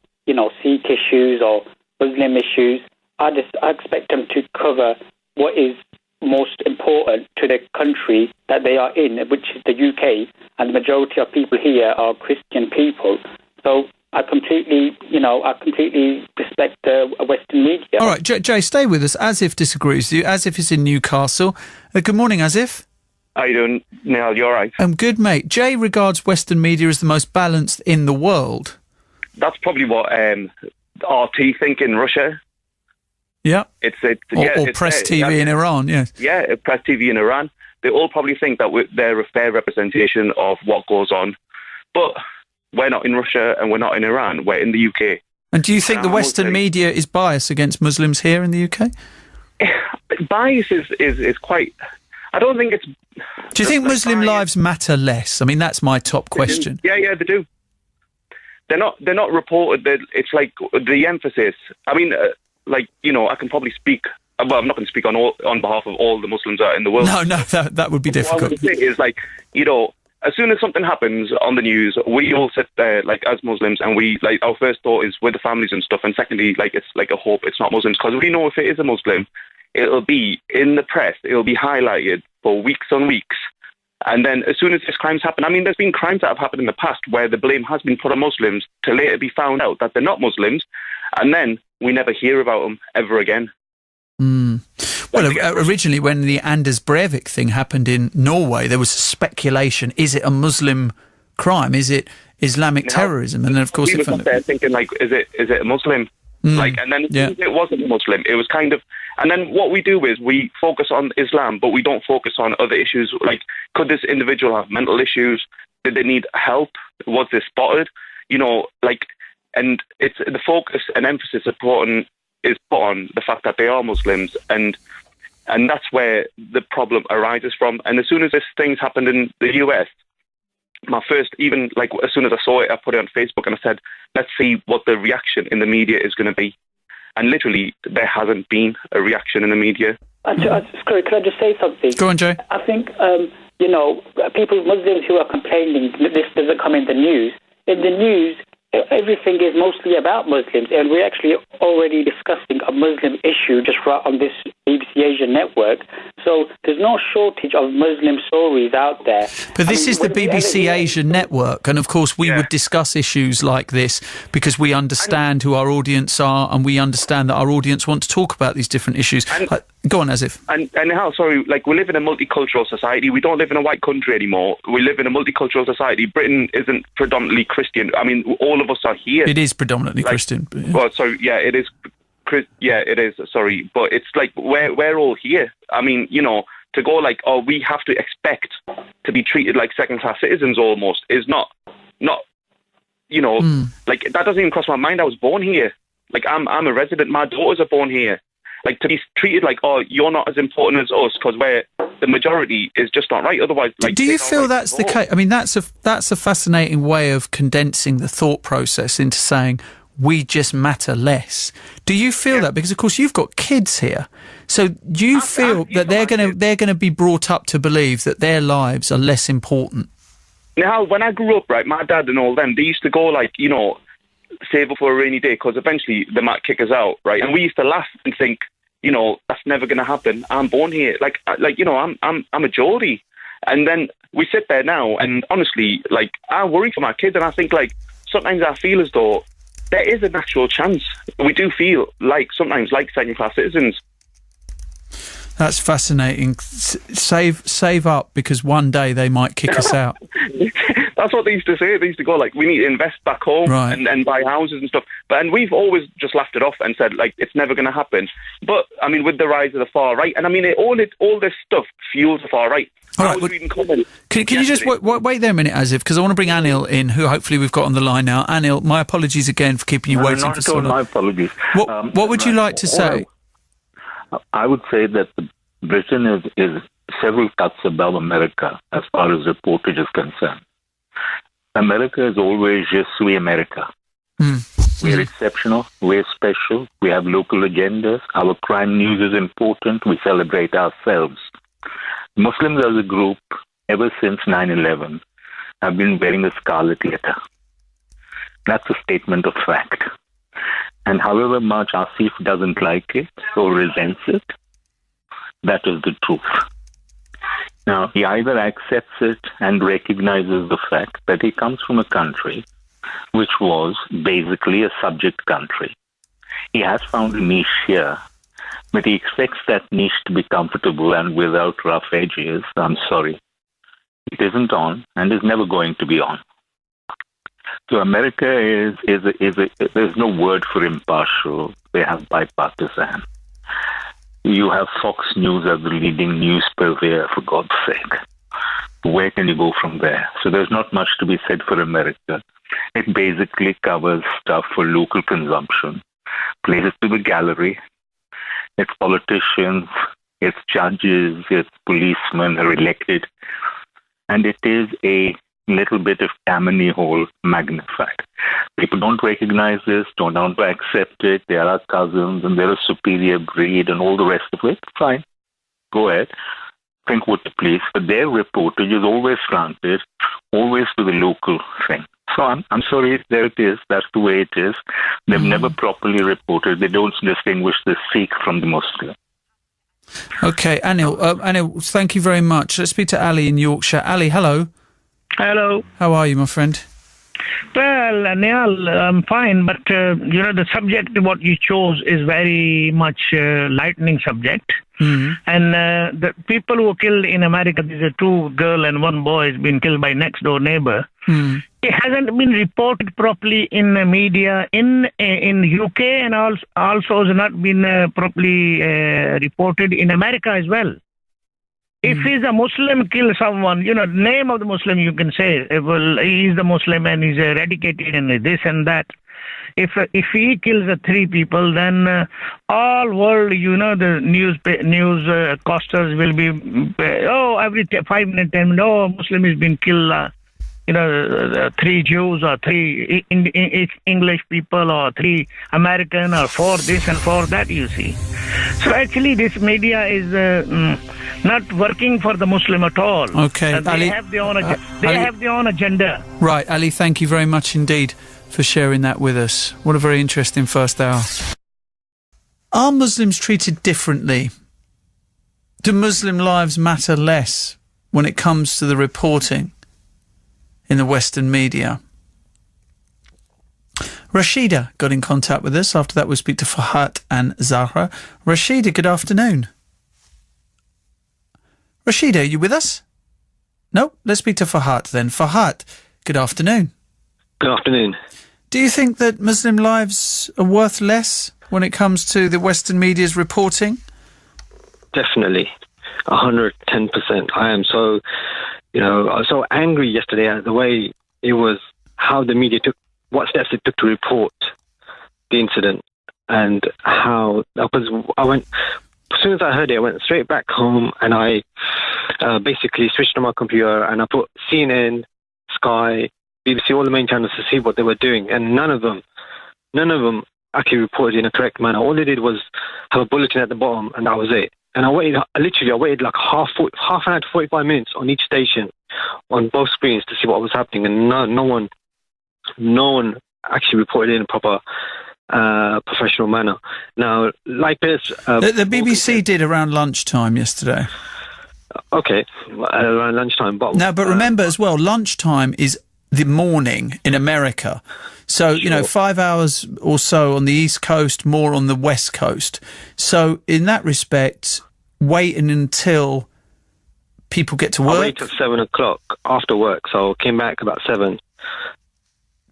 Sikh issues or Muslim issues. I expect them to cover what is most important to the country that they are in, which is the UK, and the majority of people here are Christian people. So I completely respect the Western media. All right, Jay, stay with us. Asif disagrees with you. Asif is in Newcastle. Good morning, Asif. How you doing, Nihal? You all right? I'm good, mate. Jay regards Western media as the most balanced in the world. That's probably what RT think in Russia. Yeah. Or Press TV in Iran, yes. Yeah, Press TV in Iran. They all probably think that they're a fair representation of what goes on. But we're not in Russia and we're not in Iran. We're in the UK. And do you think the Western media is biased against Muslims here in the UK? Bias is quite... I don't think it's... Do you think Muslim lives matter less? I mean, that's my top question. Yeah, they do. They're not reported. It's like the emphasis. I mean... I can probably speak. Well, I'm not going to speak on behalf of all the Muslims that are in the world. No, that would be difficult. What I would say is, as soon as something happens on the news, we all sit there, as Muslims, and our first thought is with the families and stuff, and secondly, it's like a hope it's not Muslims, because we know if it is a Muslim, it'll be in the press, it'll be highlighted for weeks on weeks. And then as soon as these crimes happen, I mean, there's been crimes that have happened in the past where the blame has been put on Muslims to later be found out that they're not Muslims, and then we never hear about them ever again. Well, originally when the Anders Breivik thing happened in Norway, there was speculation, is it a Muslim crime? Is it Islamic terrorism? And then, of course... We were there thinking, is it a Muslim? And then it wasn't a Muslim. It was kind of... And then what we do is we focus on Islam, but we don't focus on other issues. Could this individual have mental issues? Did they need help? Was this spotted? And it's the focus and emphasis is put on the fact that they are Muslims, and that's where the problem arises from. And as soon as this thing's happened in the US, my first, as soon as I saw it, I put it on Facebook and I said, let's see what the reaction in the media is going to be. And literally, there hasn't been a reaction in the media. Sorry, can I just say something? Go on, Jay. I think, Muslims who are complaining that this doesn't come in the news. In the news, everything is mostly about Muslims, and we're actually already discussing a Muslim issue just right on this BBC Asian network. So there's no shortage of Muslim stories out there. But this is the BBC Asian network, and of course we would discuss issues like this because we understand who our audience are, and we understand that our audience want to talk about these different issues. Go on, Asif. And how, sorry, we live in a multicultural society. We don't live in a white country anymore. We live in a multicultural society. Britain isn't predominantly Christian. I mean, all of us are here. It is predominantly Christian. Well, sorry, it is. Yeah, it is. Sorry, but it's we're all here. I mean, to go we have to expect to be treated like second-class citizens almost is not. That doesn't even cross my mind. I was born here. I'm a resident. My daughters are born here. like, to be treated like, oh, you're not as important as us because we're the majority is just not right. Otherwise, like, do you feel that's the case? I mean, that's a fascinating way of condensing the thought process into saying we just matter less. Do you feel that? Because of course you've got kids here, so do you feel that they're going to be brought up to believe that their lives are less important? Now, when I grew up, right, my dad and all them, they used to go like, you know, save up for a rainy day because eventually they might kick us out, right? And we used to laugh and think, you know, that's never going to happen. I'm born here, like you know, I'm a Geordie, and then we sit there now, and honestly, like, I worry for my kids, and I think, like, sometimes I feel as though there is an actual chance. We do feel like sometimes like second-class citizens. That's fascinating. Save up, because one day they might kick us out. That's what they used to say. They used to go like, we need to invest back home and buy houses and stuff. And we've always just laughed it off and said, like, it's never going to happen. But, I mean, with the rise of the far right, and I mean, all this stuff fuels the far right. All right, can you just wait there a minute, Asif, because I want to bring Anil in, who hopefully we've got on the line now. Anil, my apologies again for keeping you waiting for so long. My apologies. What would you like to say? I would say that Britain is several cuts above America as far as reportage is concerned. America is always je suis America. We're exceptional, we're special, we have local agendas, our crime news is important, we celebrate ourselves. Muslims as a group, ever since 9/11, have been wearing a scarlet letter. That's a statement of fact. And however much Asif doesn't like it or resents it, that is the truth. Now, he either accepts it and recognizes the fact that he comes from a country which was basically a subject country. He has found a niche here, but he expects that niche to be comfortable and without rough edges. I'm sorry. It isn't on and is never going to be on. So America there's no word for impartial. They have bipartisan. You have Fox News as the leading news purveyor, for God's sake. Where can you go from there? So there's not much to be said for America. It basically covers stuff for local consumption, plays it to the gallery. Its politicians, its judges, its policemen are elected. And it is a little bit of Tammany Hall magnified. People don't recognize this, don't accept it. They are our cousins and they're a superior breed and all the rest of it. Fine. Go ahead. Think what you please. But their reportage is always slanted, always to the local thing. So I'm sorry, there it is. That's the way it is. They've never properly reported. They don't distinguish the Sikh from the Muslim. Okay, Anil, thank you very much. Let's speak to Ali in Yorkshire. Ali, hello. Hello. How are you, my friend? Well, Nihal, I'm fine, but, the subject, what you chose is very much lightning subject. Mm-hmm. And the people who were killed in America, these are 2 girls and 1 boy has been killed by next door neighbor. Mm-hmm. It hasn't been reported properly in the media in UK, and also has not been properly reported in America as well. If he's a Muslim, kill someone, name of the Muslim you can say, well, he's the Muslim and he's eradicated and this and that. If he kills 3 people, then all world, the news costers will be, every 5 minutes, 10 minutes, Muslim has been killed, 3 Jews or 3 English people or 3 American or 4 this and 4 that, you see. So actually this media is not working for the Muslim at all. Okay, they Ali, have their own agenda. Right, Ali, thank you very much indeed for sharing that with us. What a very interesting first hour. Are Muslims treated differently? Do Muslim lives matter less when it comes to the reporting in the Western media? Rashida got in contact with us. After that, we'll speak to Fahad and Zahra. Rashida, good afternoon. Rashida, are you with us? No? Let's speak to Fahad then. Fahad, good afternoon. Good afternoon. Do you think that Muslim lives are worth less when it comes to the Western media's reporting? Definitely. 110%. I am so, I was so angry yesterday at the way it was, how the media took, what steps it took to report the incident. and how, because as soon as I heard it, I went straight back home and I basically switched on my computer and I put CNN, Sky, BBC, all the main channels to see what they were doing, and none of them actually reported in a correct manner. All they did was have a bulletin at the bottom, and that was it. And I waited like half an hour to 45 minutes on each station on both screens to see what was happening, and no one actually reported in a proper professional manner. Now, like this, the BBC did around lunchtime yesterday. Okay, around lunchtime, but remember as well, lunchtime is the morning in America. So, sure. 5 hours or so on the East Coast, more on the West Coast. So, in that respect, waiting until people get to work. I waited till 7 o'clock after work, so I came back about 7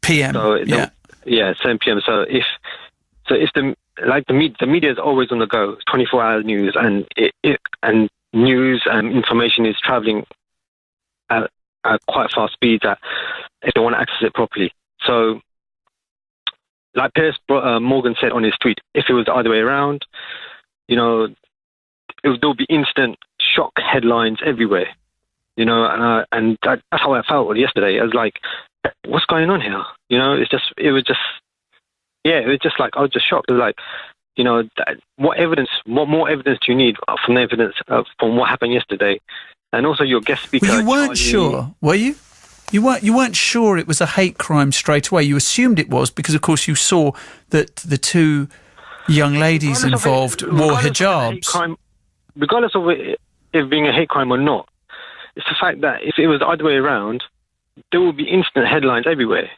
p.m. So, 7 p.m. So if the media is always on the go, 24-hour news, and news and information is traveling at quite fast speed that if they want to access it properly. So, like Piers Morgan said on his tweet, if it was the other way around, there'll be instant shock headlines everywhere, and that's how I felt yesterday. I was like, what's going on here? It was just like, I was just shocked. It was like, what more evidence do you need from the evidence from what happened yesterday? And also your guest speaker. Well, you weren't sure, were you? You weren't sure it was a hate crime straight away. You assumed it was because, of course, you saw that the two young ladies involved wore hijabs. Regardless of it being a hate crime or not, it's the fact that if it was the other way around, there would be instant headlines everywhere.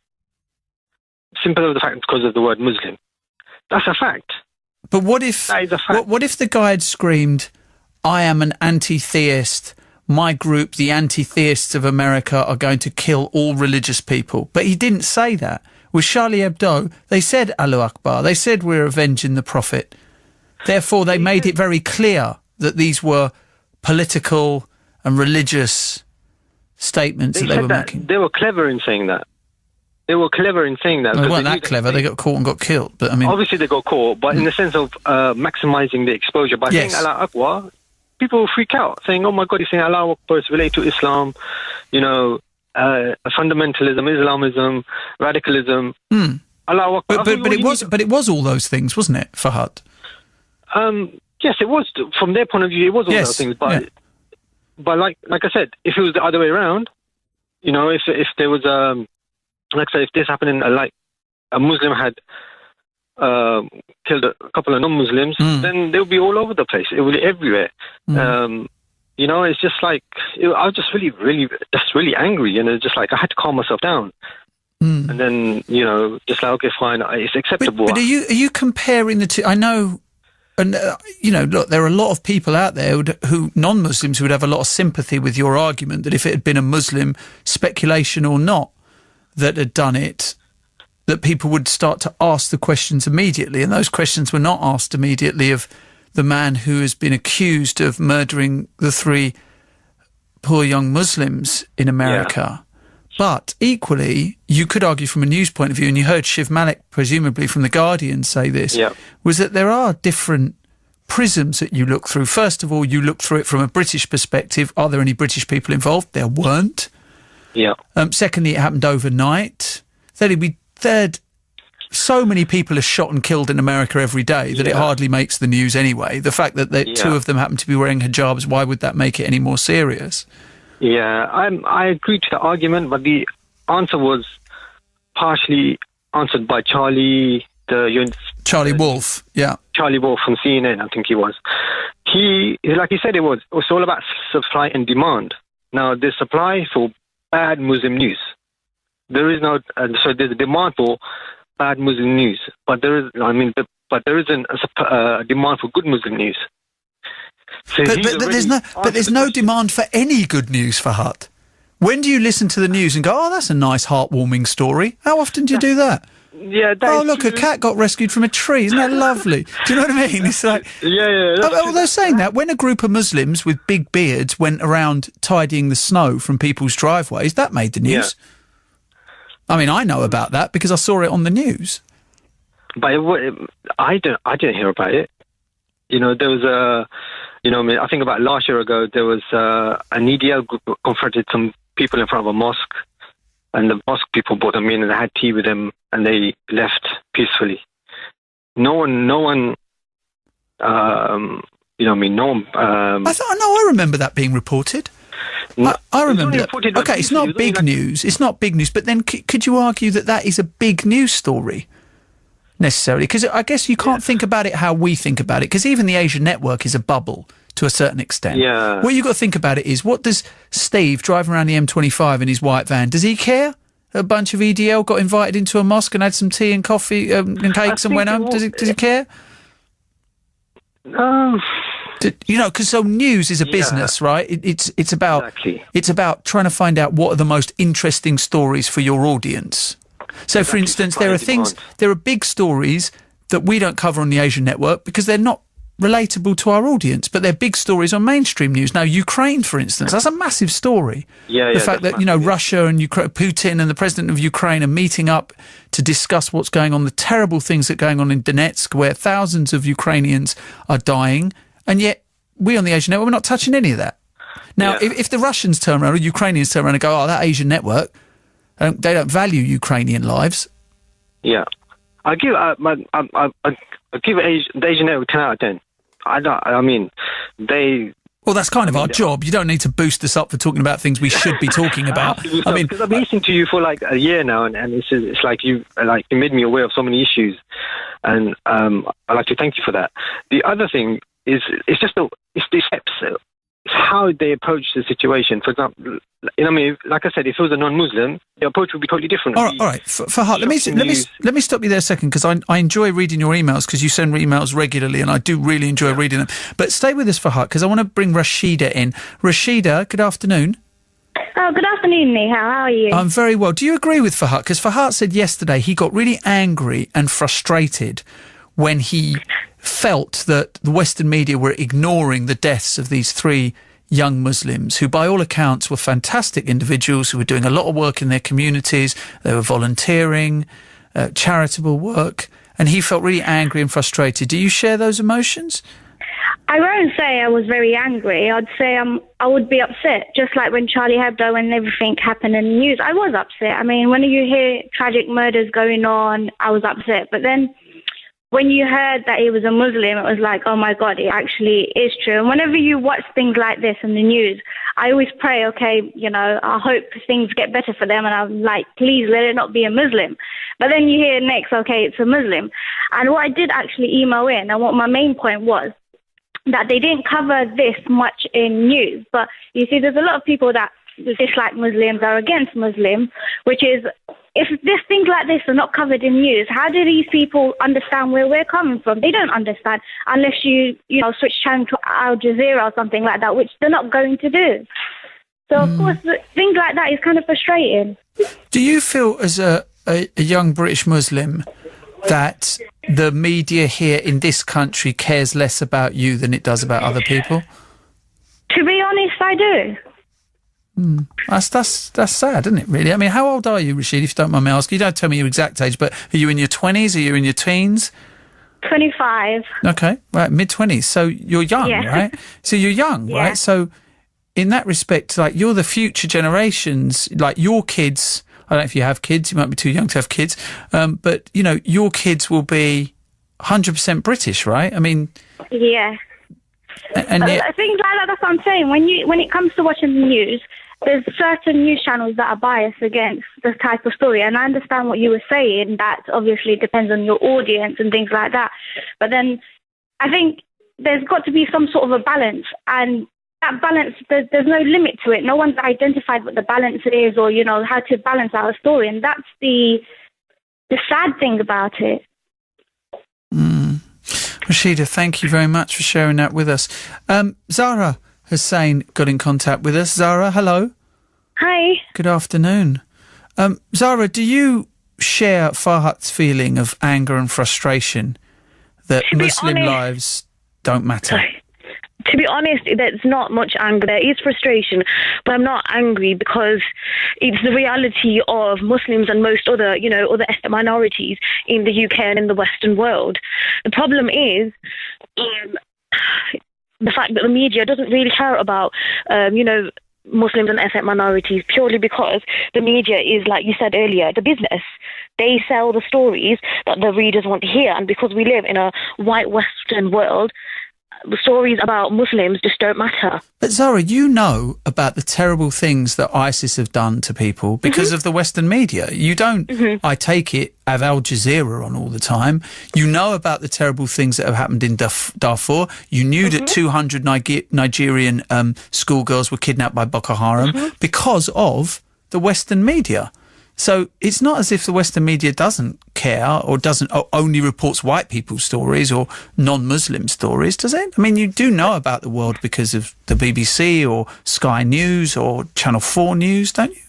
Simple as the fact because of the word Muslim. That's a fact. But what if the guy had screamed, "I am an anti-theist. My group, the Anti-Theists of America, are going to kill all religious people"? But he didn't say that. With Charlie Hebdo, they said Allahu Akbar. They said we're avenging the Prophet. Therefore, they made it very clear that these were political and religious statements that they were making. They were clever in saying that. They weren't that clever. They got caught and got killed. But I mean, obviously they got caught, but in the sense of maximising the exposure by saying Allahu Akbar, people will freak out, saying, "Oh my God, he's saying Allahu Akbar, it's related to Islam, fundamentalism, Islamism, radicalism." Allahu Akbar. But it was all those things, wasn't it, Fahad? Yes, it was. From their point of view, it was all those things. But like I said, if it was the other way around, if there was like I say, if this happened like a Muslim had killed a couple of non-Muslims, then they'll be all over the place. It will be everywhere. It's just like I was just really angry, and just like I had to calm myself down. And then just like, okay, fine, it's acceptable. But are you comparing the two? I know. And, look, there are a lot of people out there who non-Muslims, who would have a lot of sympathy with your argument that if it had been a Muslim, speculation or not, that had done it, that people would start to ask the questions immediately. And those questions were not asked immediately of the man who has been accused of murdering the 3 poor young Muslims in America. But equally, you could argue from a news point of view, and you heard Shiv Malik, presumably from The Guardian, say this, was that there are different prisms that you look through. First of all, you look through it from a British perspective. Are there any British people involved? There weren't. Secondly, it happened overnight. Third, so many people are shot and killed in America every day that it hardly makes the news anyway. The fact that 2 of them happen to be wearing hijabs, why would that make it any more serious? Yeah, I agree to the argument, but the answer was partially answered by Charlie Wolf, Charlie Wolf from CNN, I think he was. Like he said, it was all about supply and demand. Now, there's supply for bad Muslim news. There is no, so there's a demand for bad Muslim news, but there isn't a demand for good Muslim news. So there's no demand for any good news, Fahad. When do you listen to the news and go, "Oh, that's a nice, heartwarming story"? How often do you do that? Yeah. Look, a cat got rescued from a tree. Isn't that lovely? Do you know what I mean? It's like, Although saying that, when a group of Muslims with big beards went around tidying the snow from people's driveways, that made the news. I mean, I know about that because I saw it on the news. But I didn't hear about it. You know, there was I think about last year ago, there was an EDL group confronted some people in front of a mosque, and the mosque people brought them in and they had tea with them, and they left peacefully. No one. I remember that being reported. I remember that. Okay, it's not big news. It's not big news. But then, could you argue that is a big news story? Necessarily, because I guess you can't think about it how we think about it, because even the Asian network is a bubble to a certain extent. Yeah. What you've got to think about it is, what does Steve driving around the M25 in his white van, does he care? A bunch of EDL got invited into a mosque and had some tea and coffee and cakes and went home. Does he care? Because news is a business, right? It's about it's about trying to find out what are the most interesting stories for your audience. So, for instance, there are big stories that we don't cover on the Asian network because they're not relatable to our audience, but they're big stories on mainstream news. Now, Ukraine, for instance, that's a massive story. The fact that, Russia and Putin and the president of Ukraine are meeting up to discuss what's going on, the terrible things that are going on in Donetsk, where thousands of Ukrainians are dying, and yet we on the Asian network, we're not touching any of that. Now, if the Russians turn around or Ukrainians turn around and go, that Asian network, they don't value Ukrainian lives. Yeah, I give the Asian network 10 out of 10. Well, that's kind of our job. You don't need to boost us up for talking about things we should be talking about. Because I've been listening to you for like a year now, and it's like you made me aware of so many issues, and I'd like to thank you for that. The other thing is it's the steps. It's how they approach the situation. For example, like I said, if it was a non-Muslim, the approach would be totally different. All right. Fahad, let me stop you there a second, because I enjoy reading your emails, because you send emails regularly, and I do really enjoy reading them. But stay with us, Fahad, because I want to bring Rashida in. Rashida, good afternoon. Oh, good afternoon, Nihal. How are you? I'm very well. Do you agree with Fahad? Because Fahad said yesterday he got really angry and frustrated when he felt that the Western media were ignoring the deaths of these 3 young Muslims who, by all accounts, were fantastic individuals who were doing a lot of work in their communities. They were volunteering, charitable work, and he felt really angry and frustrated. Do you share those emotions? I won't say I was very angry. I'd say I would be upset, just like when Charlie Hebdo and everything happened in the news. I was upset. I mean, when you hear tragic murders going on, I was upset. But then when you heard that he was a Muslim, it was like, oh my God, it actually is true. And whenever you watch things like this in the news, I always pray, okay, I hope things get better for them. And I'm like, please let it not be a Muslim. But then you hear next, okay, it's a Muslim. And what I did actually email in, and what my main point was, that they didn't cover this much in news. But you see, there's a lot of people that dislike Muslims, are against Muslims, which is, if things like this are not covered in news, how do these people understand where we're coming from? They don't understand unless you switch channel to Al Jazeera or something like that, which they're not going to do. So, of course, things like that is kind of frustrating. Do you feel, as a young British Muslim, that the media here in this country cares less about you than it does about other people? To be honest, I do. That's sad, isn't it, really? I mean, how old are you, Rashid, if you don't mind me asking? You don't tell me your exact age, but are you in your 20s? Are you in your teens? 25. Okay, right, mid-20s. So you're young, right? So you're young, right? So in that respect, like, you're the future generations, like your kids. I don't know if you have kids, you might be too young to have kids, but, your kids will be 100% British, right? I mean... Yeah. And things like that, that's what I'm saying. When it comes to watching the news, there's certain news channels that are biased against this type of story. And I understand what you were saying, that obviously depends on your audience and things like that. But then I think there's got to be some sort of a balance. And that balance, there's no limit to it. No one's identified what the balance is, or, how to balance out a story. And that's the sad thing about it. Rashida, thank you very much for sharing that with us. Zara Hussain got in contact with us. Zara, hello. Hi. Good afternoon. Zara, do you share Farhat's feeling of anger and frustration that Muslim lives don't matter? To be honest, there's not much anger. There is frustration, but I'm not angry because it's the reality of Muslims and most other, other ethnic minorities in the UK and in the Western world. The problem is the fact that the media doesn't really care about, Muslims and ethnic minorities purely because the media is, like you said earlier, the business. They sell the stories that the readers want to hear, and because we live in a white Western world, the stories about Muslims just don't matter. But Zara, you know about the terrible things that ISIS have done to people because of the Western media. You don't, I take it, have Al Jazeera on all the time. You know about the terrible things that have happened in Darfur. You knew that 200 Nigerian schoolgirls were kidnapped by Boko Haram because of the Western media. So it's not as if the Western media doesn't care or only reports white people's stories or non-Muslim stories, does it? I mean, you do know about the world because of the BBC or Sky News or Channel 4 News, don't you?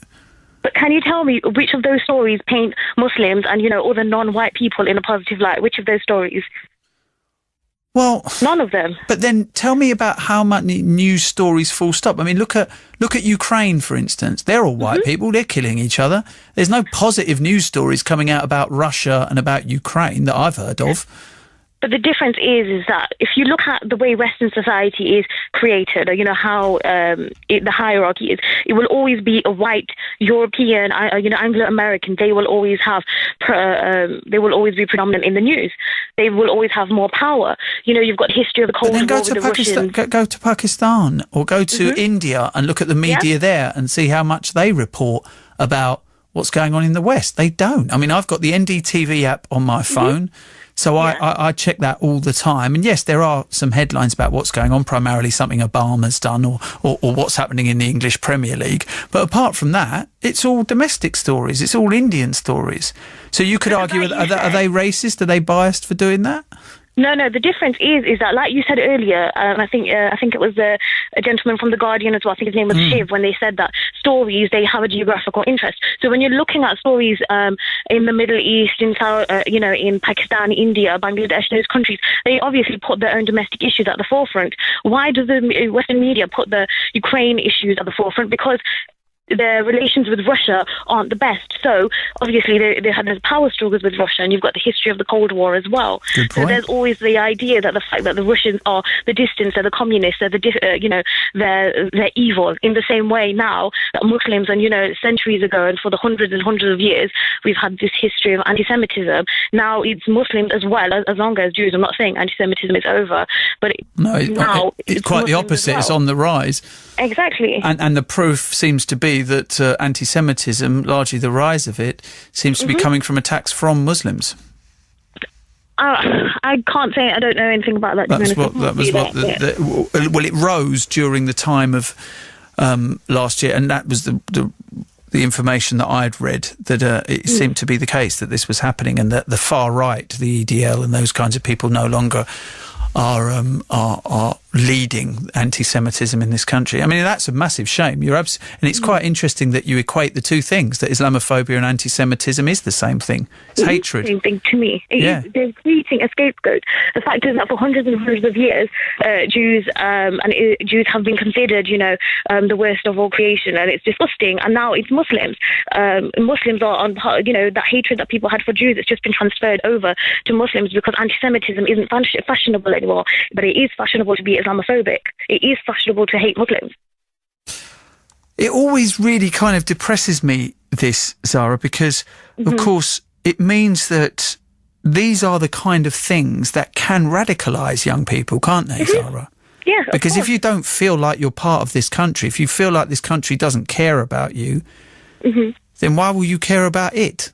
But can you tell me which of those stories paint Muslims and, other non-white people in a positive light? Which of those stories? Well, none of them. But then tell me about how many news stories full stop. I mean, look at Ukraine, for instance. They're all white people. They're killing each other. There's no positive news stories coming out about Russia and about Ukraine that I've heard of. But the difference is that if you look at the way Western society is created, or how the hierarchy is, it will always be a white European, Anglo-American. They will always have, they will always be predominant in the news. They will always have more power. You've got the history of the Cold War with the Russians. Go to Pakistan or go to India and look at the media there and see how much they report about what's going on in the West. They don't. I mean, I've got the NDTV app on my phone. So I check that all the time. And yes, there are some headlines about what's going on, primarily something Obama's done or what's happening in the English Premier League. But apart from that, it's all domestic stories. It's all Indian stories. So you could argue, are they racist? Are they biased for doing that? No. The difference is that, like you said earlier, and I think it was a gentleman from The Guardian as well. I think his name was Shiv, when they said that stories, they have a geographical interest. So when you're looking at stories in the Middle East, in South, in Pakistan, India, Bangladesh, those countries, they obviously put their own domestic issues at the forefront. Why does the Western media put the Ukraine issues at the forefront? Because their relations with Russia aren't the best. So obviously they had those power struggles with Russia, and you've got the history of the Cold War as well. So there's always the idea that the fact that the Russians are the distant, they're the communists, they're they're evil. In the same way now that Muslims, and centuries ago and for the hundreds and hundreds of years we've had this history of anti-Semitism. Now it's Muslims as well, as long as Jews. I'm not saying anti-Semitism is over, but now it's quite the opposite. It's on the rise. Exactly. And the proof seems to be that anti-Semitism, largely the rise of it, seems to be coming from attacks from Muslims. I can't say. I don't know anything about that. Well, it rose during the time of last year, and that was the information that I'd read, that it seemed to be the case that this was happening, and that the far right, the EDL and those kinds of people, no longer are leading anti-Semitism in this country. I mean, that's a massive shame. And it's quite interesting that you equate the two things, that Islamophobia and anti-Semitism is the same thing. It's hatred. Same thing to me. They're creating a scapegoat. The fact is that for hundreds and hundreds of years, Jews have been considered, the worst of all creation, and it's disgusting. And now it's Muslims. Muslims are on part. That hatred that people had for Jews, it's just been transferred over to Muslims because anti-Semitism isn't fashionable anymore. But it is fashionable to be Islamophobic. It is fashionable to hate Muslims. It always really kind of depresses me, this, Zara, because, of course, it means that these are the kind of things that can radicalise young people, can't they, Zara? Yeah, because if you don't feel like you're part of this country, if you feel like this country doesn't care about you, then why will you care about it?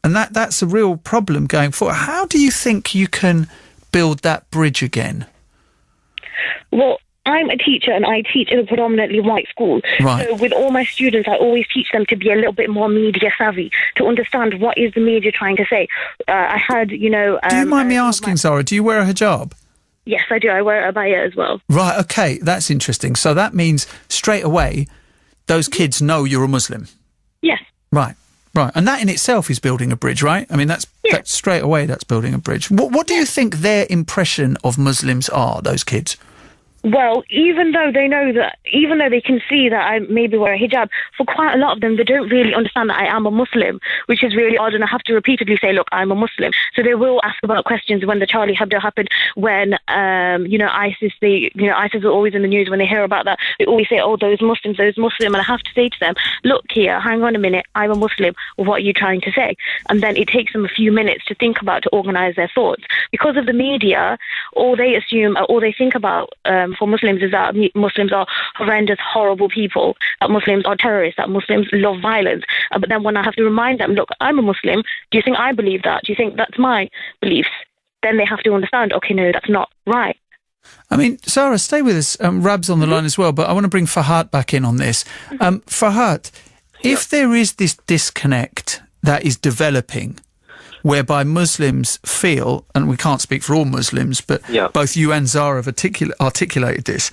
And that's a real problem going forward. How do you think you can build that bridge again? Well, I'm a teacher and I teach in a predominantly white school. Right. So with all my students, I always teach them to be a little bit more media savvy, to understand what is the media trying to say. I had, do you mind me asking, Zara, do you wear a hijab? Yes, I do. I wear a abaya as well. Right, okay, that's interesting. So that means straight away those kids know you're a Muslim? Yes. Right. Right, and that in itself is building a bridge, right? I mean, that's straight away, that's building a bridge. What do you think their impression of Muslims are, those kids? Well, even though they can see that I maybe wear a hijab, for quite a lot of them, they don't really understand that I am a Muslim, which is really odd, and I have to repeatedly say, look, I'm a Muslim. So they will ask about questions when the Charlie Hebdo happened, when, ISIS are always in the news. When they hear about that, they always say, oh, those Muslims, and I have to say to them, look here, hang on a minute, I'm a Muslim, what are you trying to say? And then it takes them a few minutes to think about, to organise their thoughts. Because of the media, all they think about for Muslims is that Muslims are horrendous, horrible people, that Muslims are terrorists, that Muslims love violence. But then when I have to remind them, look, I'm a Muslim, do you think I believe that? Do you think that's my beliefs? Then they have to understand, okay, no, that's not right. I mean, Sarah, stay with us. Rab's on the line as well, but I want to bring Fahad back in on this. Fahad, if there is this disconnect that is developing, whereby Muslims feel, and we can't speak for all Muslims, but both you and Zara have articulated this,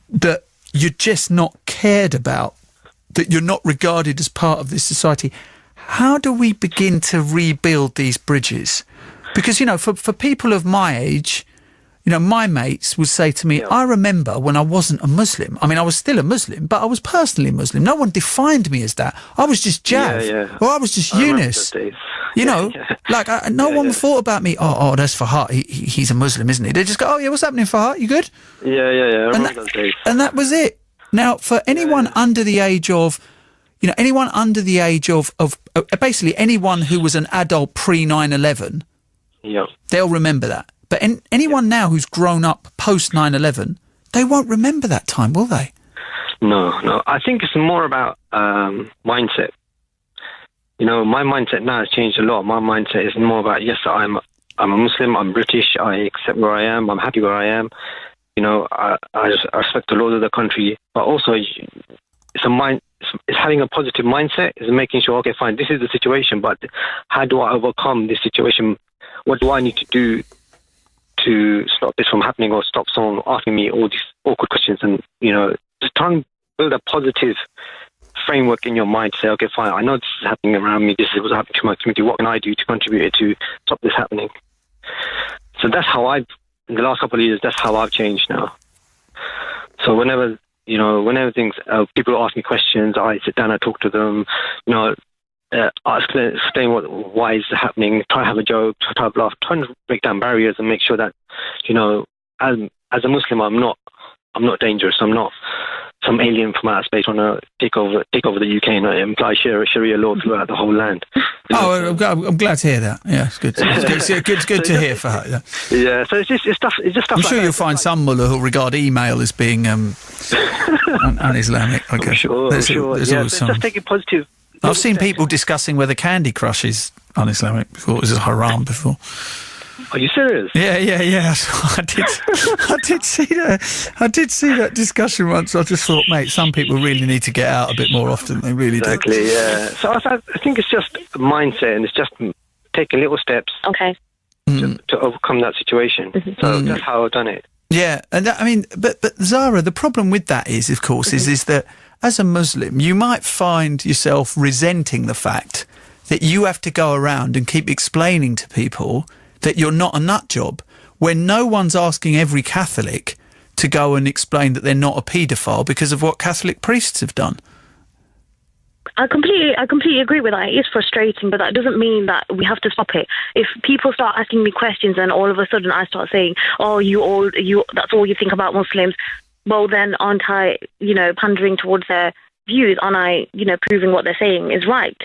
that you're just not cared about, that you're not regarded as part of this society. How do we begin to rebuild these bridges? Because, for people of my age, my mates would say to me, I remember when I wasn't a Muslim. I mean, I was still a Muslim, but I was personally Muslim. No one defined me as that. I was just Jav. Or I was just Yunus. No one thought about me, oh, that's Fahad. He's a Muslim, isn't he? They just go, oh, yeah, what's happening, Fahad? You good? Yeah. I remember those days. And that was it. Now, for anyone under the age of, basically anyone who was an adult pre-9/11, they'll remember that. But anyone now who's grown up post 9/11, they won't remember that time, will they? No. I think it's more about mindset. My mindset now has changed a lot. My mindset is more about, yes, I'm a Muslim, I'm British, I accept where I am, I'm happy where I am. I respect the laws of the country. But also, it's having a positive mindset, is making sure, okay, fine, this is the situation, but how do I overcome this situation? What do I need to do to stop this from happening, or stop someone asking me all these awkward questions? And, just try and build a positive framework in your mind to say, okay, fine, I know this is happening around me, this is what's happening to my community, what can I do to contribute to stop this happening? So that's how in the last couple of years, that's how I've changed now. So whenever people ask me questions, I sit down, I talk to them, I explain why is it happening, try to have a joke, try to laugh, try to break down barriers and make sure that, as a Muslim, I'm not dangerous. I'm not some alien from outer space want to take over the UK and imply Sharia law throughout the whole land. I'm glad to hear that. Yeah, it's good. It's good to hear for her. Yeah. So it's just stuff. I'm sure you'll find some mullah who'll regard email as being un-Islamic. Okay. I'm sure. There's always some. Just take it positive. I've seen people discussing whether Candy Crush is un-Islamic before. It was haram before. Are you serious? Yeah. I did see that. I did see that discussion once. I just thought, mate, some people really need to get out a bit more often. They really do. Exactly. Yeah. So I think it's just a mindset, and it's just taking little steps. Okay. To overcome that situation. So that's how I've done it. Yeah, and but Zara, the problem with that is, of course, is that as a Muslim, you might find yourself resenting the fact that you have to go around and keep explaining to people that you're not a nut job, when no one's asking every Catholic to go and explain that they're not a paedophile because of what Catholic priests have done. I completely agree with that. It is frustrating, but that doesn't mean that we have to stop it. If people start asking me questions and all of a sudden I start saying, oh, that's all you think about Muslims, well then aren't I, pandering towards their views? Aren't I, proving what they're saying is right?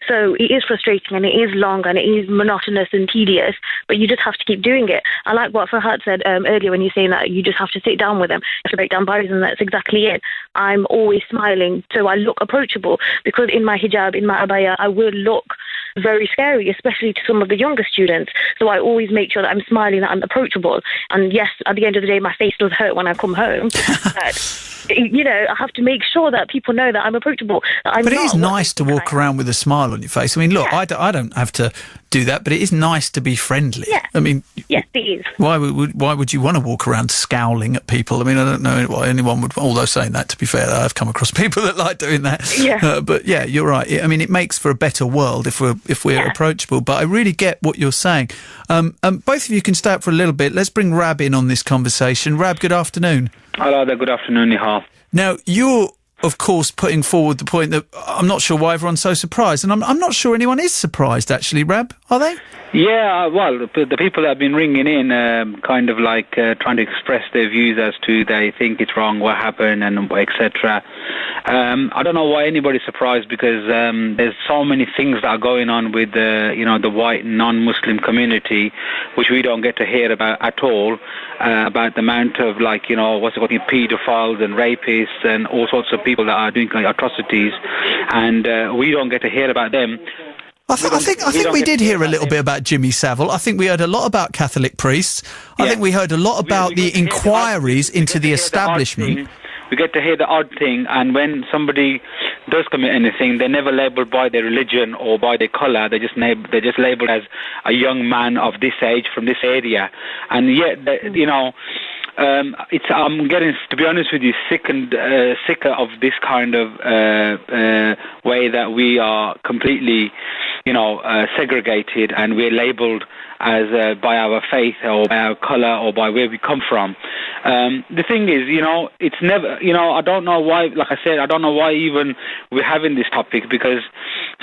So it is frustrating, and it is long, and it is monotonous and tedious, but you just have to keep doing it. I like what Fahad said earlier when you're saying that you just have to sit down with them, you have to break down barriers, and that's exactly it. I'm always smiling, so I look approachable, because in my hijab, in my abaya, I will look very scary, especially to some of the younger students. So I always make sure that I'm smiling, that I'm approachable. And yes, at the end of the day, my face does hurt when I come home. But I have to make sure that people know that I'm approachable. But it is nice to walk around with a smile on your face. I mean, look, I don't have to do that, but it is nice to be friendly. Yeah. I mean, yes, it is. Why would you want to walk around scowling at people? I mean, I don't know why anyone would. Although saying that, to be fair, I've come across people that like doing that. Yeah. But yeah, you're right. I mean, it makes for a better world if we're approachable. But I really get what you're saying. Both of you can stay up for a little bit. Let's bring Rab in on this conversation. Rab, good afternoon. Hello there. Good afternoon, Nihal. Now, you're, of course, putting forward the point that I'm not sure why everyone's so surprised. And I'm not sure anyone is surprised, actually, Rab. Are they? Yeah, well, the people that have been ringing in kind of like trying to express their views as to they think it's wrong, what happened, and etc. I don't know why anybody's surprised, because there's so many things that are going on with the white non-Muslim community, which we don't get to hear about at all, about the amount of what's it called, paedophiles and rapists and all sorts of people that are doing atrocities, and we don't get to hear about them. I think we did hear a little bit about Jimmy Savile. I think we heard a lot about Catholic priests. I think we heard a lot about the inquiries into the establishment. We get to hear the odd thing, and when somebody does commit anything, they're never labelled by their religion or by their colour. They're just labelled as a young man of this age from this area, and yet I'm getting, to be honest with you, sicker of this kind of way that we are completely, segregated, and we're labelled as by our faith or by our colour or by where we come from. The thing is, it's never, I don't know why, like I said, I don't know why even we're having this topic, because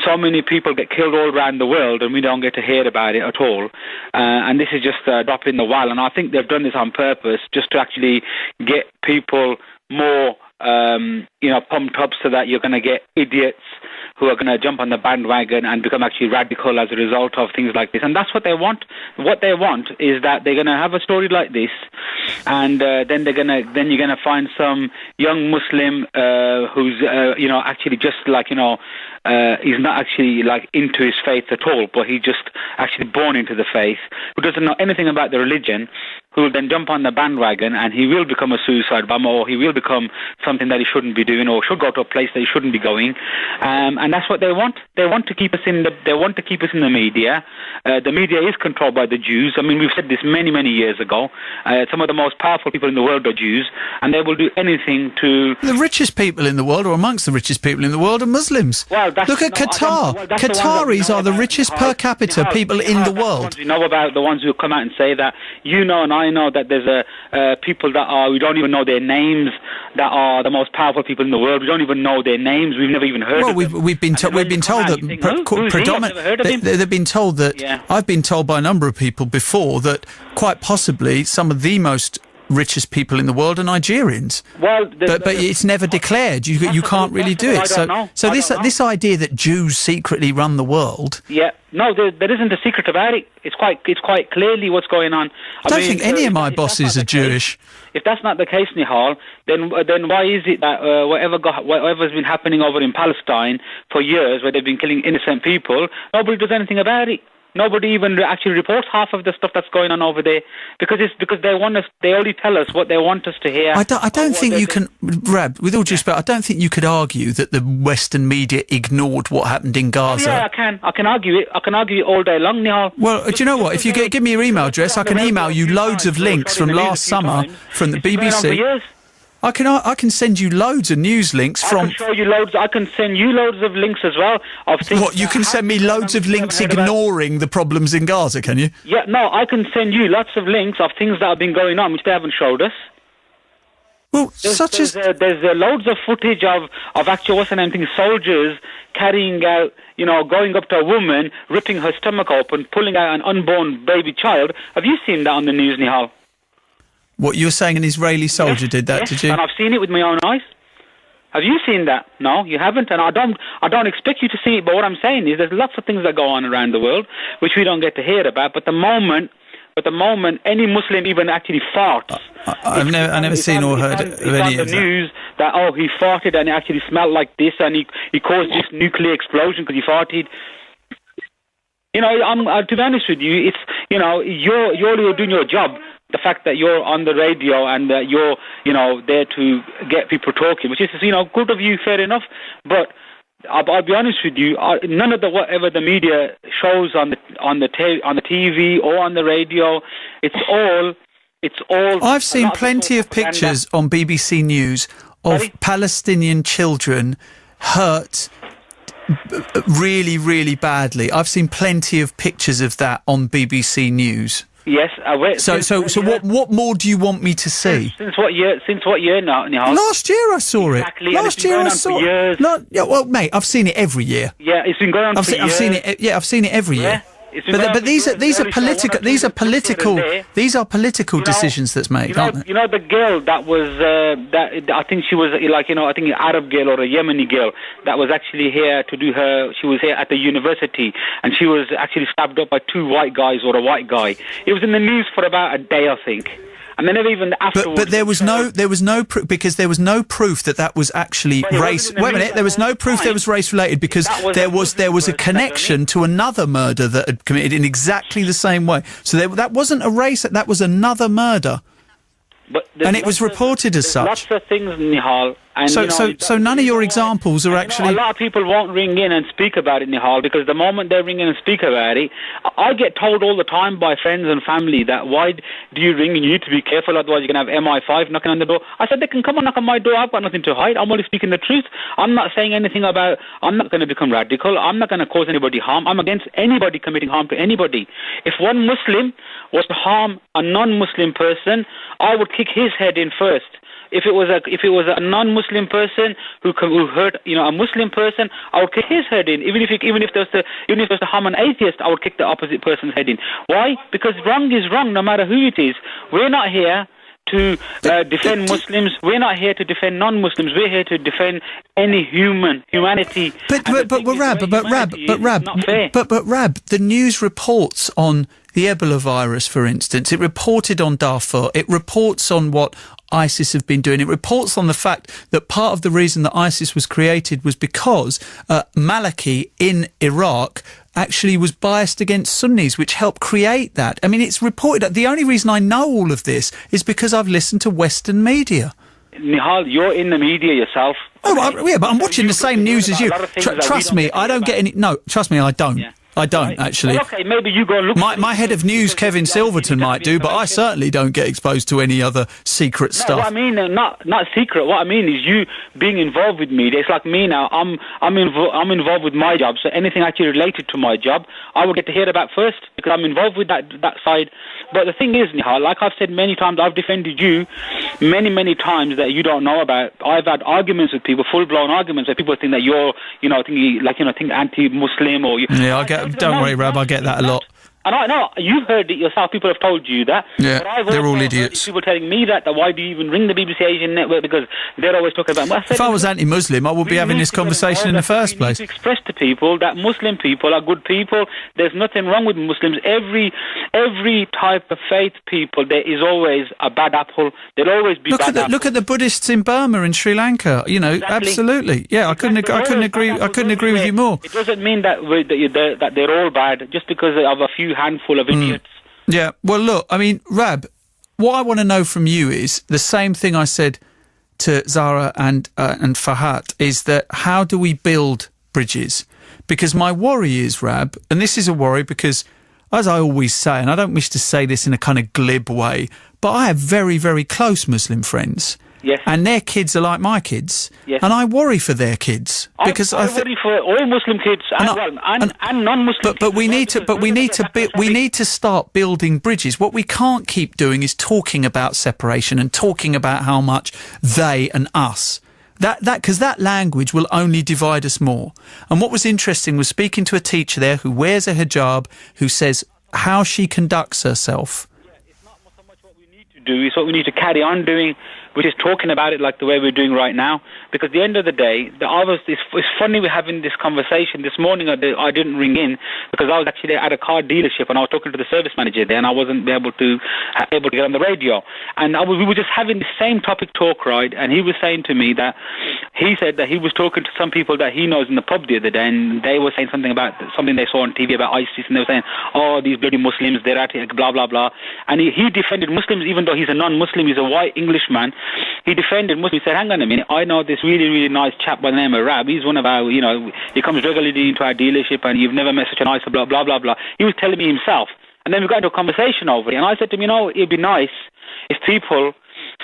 so many people get killed all around the world and we don't get to hear about it at all. And this is just a drop in the well. And I think they've done this on purpose, just to actually get people more, pumped up, so that you're going to get idiots who are going to jump on the bandwagon and become actually radical as a result of things like this. And that's what they want. What they want is that they're going to have a story like this, and then you're going to find some young Muslim who's actually just he's not actually into his faith at all, but he's just actually born into the faith, who doesn't know anything about the religion, who will then jump on the bandwagon, and he will become a suicide bomber, or he will become something that he shouldn't be doing, or should go to a place that he shouldn't be going. And that's what they want. They want to keep us in the media. The media is controlled by the Jews. I mean, we've said this many, many years ago. Some of the most powerful people in the world are Jews, and they will do anything to... The richest people in the world, or amongst the richest people in the world, are Muslims. Well, look at Qatar. Qataris are the richest per capita people in the world. We know about the ones who come out and say that. And I know that there's people that we don't even know their names, that are the most powerful people in the world. We don't even know their names. We've never even heard of them. We've been told that they've been told that. I've been told by a number of people before that quite possibly some of the most richest people in the world are Nigerians. Well, but it's never declared. You can't really do it. So this idea that Jews secretly run the world. Yeah, no, there isn't a secret about it. It's quite clearly what's going on. I don't think any of my bosses are Jewish. If that's not the case, Nihal, then why is it that whatever's been happening over in Palestine for years, where they've been killing innocent people, nobody does anything about it? Nobody even actually reports half of the stuff that's going on over there, because they want us. They only tell us what they want us to hear. I don't think you can, Rab, with all due respect, I don't think you could argue that the Western media ignored what happened in Gaza. Oh, yeah, I can. I can argue it. I can argue it all day long now. Well, do you know what? If you give me your email address, I can email you loads of links from last summer from the BBC. I can send you loads of news links from... I can show you loads. I can send you loads of links as well of things... What, you can send me loads of links ignoring the problems in Gaza, can you? Yeah, no, I can send you lots of links of things that have been going on which they haven't showed us. Well, there's loads of footage of actual, soldiers carrying out, going up to a woman, ripping her stomach open, pulling out an unborn baby child. Have you seen that on the news, Nihal? What, you were saying an Israeli soldier did that, did you? And I've seen it with my own eyes. Have you seen that? No, you haven't, and I don't expect you to see it, but what I'm saying is there's lots of things that go on around the world which we don't get to hear about, but the moment any Muslim even actually farts... I've never seen or heard of any of that. News that, he farted and it actually smelled like this, and he caused this nuclear explosion because he farted... to be honest with you, it's, you're doing your job. The fact that you're on the radio and that you're, there to get people talking, which is, good of you, fair enough. But I'll be honest with you. None of the whatever the media shows on the TV or on the radio, it's all. I've seen plenty of pictures on BBC News of Palestinian children hurt really, really badly. I've seen plenty of pictures of that on BBC News. Yes. So what more do you want me to see? Since what year now, Nihal? Last year I saw it. Exactly. Last year I saw it. Well, mate, I've seen it every year. Yeah, it's been going on for years. I've seen it. Yeah, I've seen it every year. But these are political decisions that's made, aren't they? You know the girl that was I think she was I think an Arab girl or a Yemeni girl that was actually here to do she was here at the university, and she was actually stabbed up by two white guys or a white guy. It was in the news for about a day, I think. And they never even afterwards. But there was no proof, because there was no proof that was actually race. Wait a minute, there was no proof that was race related, because there was a connection to another murder that had committed in exactly the same way. So that wasn't a race. That was another murder. And it was reported as such. Lots of things, Nihal. And, so none of your examples are actually... a lot of people won't ring in and speak about it, Nihal, because the moment they ring in and speak about it, I get told all the time by friends and family that, why do you ring? You need to be careful, otherwise you're going to have MI5 knocking on the door. I said, they can come and knock on my door. I've got nothing to hide. I'm only speaking the truth. I'm not saying anything about... I'm not going to become radical. I'm not going to cause anybody harm. I'm against anybody committing harm to anybody. If one Muslim was to harm a non-Muslim person, I would kick his head in first. If it was a non-Muslim person who hurt a Muslim person, I would kick his head in. Even if it was to harm an atheist, I would kick the opposite person's head in. Why? Because wrong is wrong, no matter who it is. We're not here to defend Muslims. We're not here to defend non-Muslims. We're here to defend any humanity. But Rab, the news reports on the Ebola virus, for instance. It reported on Darfur. It reports on what ISIS have been doing. It reports on the fact that part of the reason that ISIS was created was because Maliki in Iraq actually was biased against Sunnis, which helped create that. I mean, it's reported. The only reason I know all of this is because I've listened to Western media. Nihal, you're in the media yourself. Oh, yeah, but I'm watching the same news as you. Trust me, I don't get any... No, trust me, I don't. Yeah. I don't, actually. Well, okay, maybe you go and look... My head of news, Kevin Silverton, might do, but I certainly don't get exposed to any other secret stuff. What I mean, not secret. What I mean is you being involved with media. It's like me now. I'm involved with my job, so anything actually related to my job, I will get to hear about first, because I'm involved with that side. But the thing is, Nihal, like I've said many times, I've defended you many times that you don't know about. I've had arguments with people, full-blown arguments, that people think that you're, think anti-Muslim or... Yeah, don't worry, Rab, I get that a lot. And I know, you've heard it yourself, people have told you that. Yeah, but they're all idiots. People telling me that why do you even ring the BBC Asian network, because they're always talking about... If I was anti-Muslim, I would be having this conversation in the first place. You need to express to people that Muslim people are good people. There's nothing wrong with Muslims. Every type of faith people, there is always a bad apple. There'll always be bad apples. Look at the Buddhists in Burma and Sri Lanka. Exactly. Absolutely. Yeah, exactly. I couldn't agree with you more. It doesn't mean that they're all bad just because of a few handful of idiots. Yeah, well, look, I mean, Rab, what I want to know from you is the same thing I said to Zara and Fahad, is that how do we build bridges? Because my worry is, Rab, and this is a worry because, as I always say, and I don't wish to say this in a kind of glib way, but I have very, very close Muslim friends. Yes. And their kids are like my kids. Yes. And I worry for their kids. Because I worry for all Muslim kids and non-Muslim but we need to start building bridges. What we can't keep doing is talking about separation and talking about how much they and us. Because that language will only divide us more. And what was interesting was speaking to a teacher there who wears a hijab, who says how she conducts herself. It's not so much what we need to do, it's what we need to carry on doing, which is talking about it like the way we're doing right now. Because at the end of the day, it's funny we're having this conversation. This morning I didn't ring in because I was actually at a car dealership and I was talking to the service manager there and I wasn't able to get on the radio. And we were just having the same topic talk, right? And he was saying to me that he said that he was talking to some people that he knows in the pub the other day, and they were saying something about something they saw on TV about ISIS, and they were saying, oh, these bloody Muslims, they're at it, blah, blah, blah. And he defended Muslims even though he's a non-Muslim, he's a white Englishman. he defended Muslims. He said, hang on a minute, I know this really, really nice chap by the name of Rab. He's one of our, he comes regularly into our dealership and you've never met such a nice blah, blah, blah, blah. He was telling me himself. And then we got into a conversation over it. And I said to him, it'd be nice if people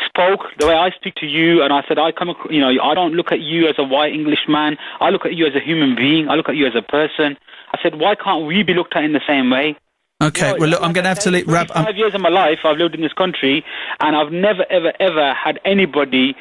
spoke the way I speak to you. And I said, I don't look at you as a white Englishman. I look at you as a human being. I look at you as a person. I said, why can't we be looked at in the same way? Okay, well, look, I'm going to have to let Rab... 5 years of my life, I've lived in this country, and I've never, ever, ever had anybody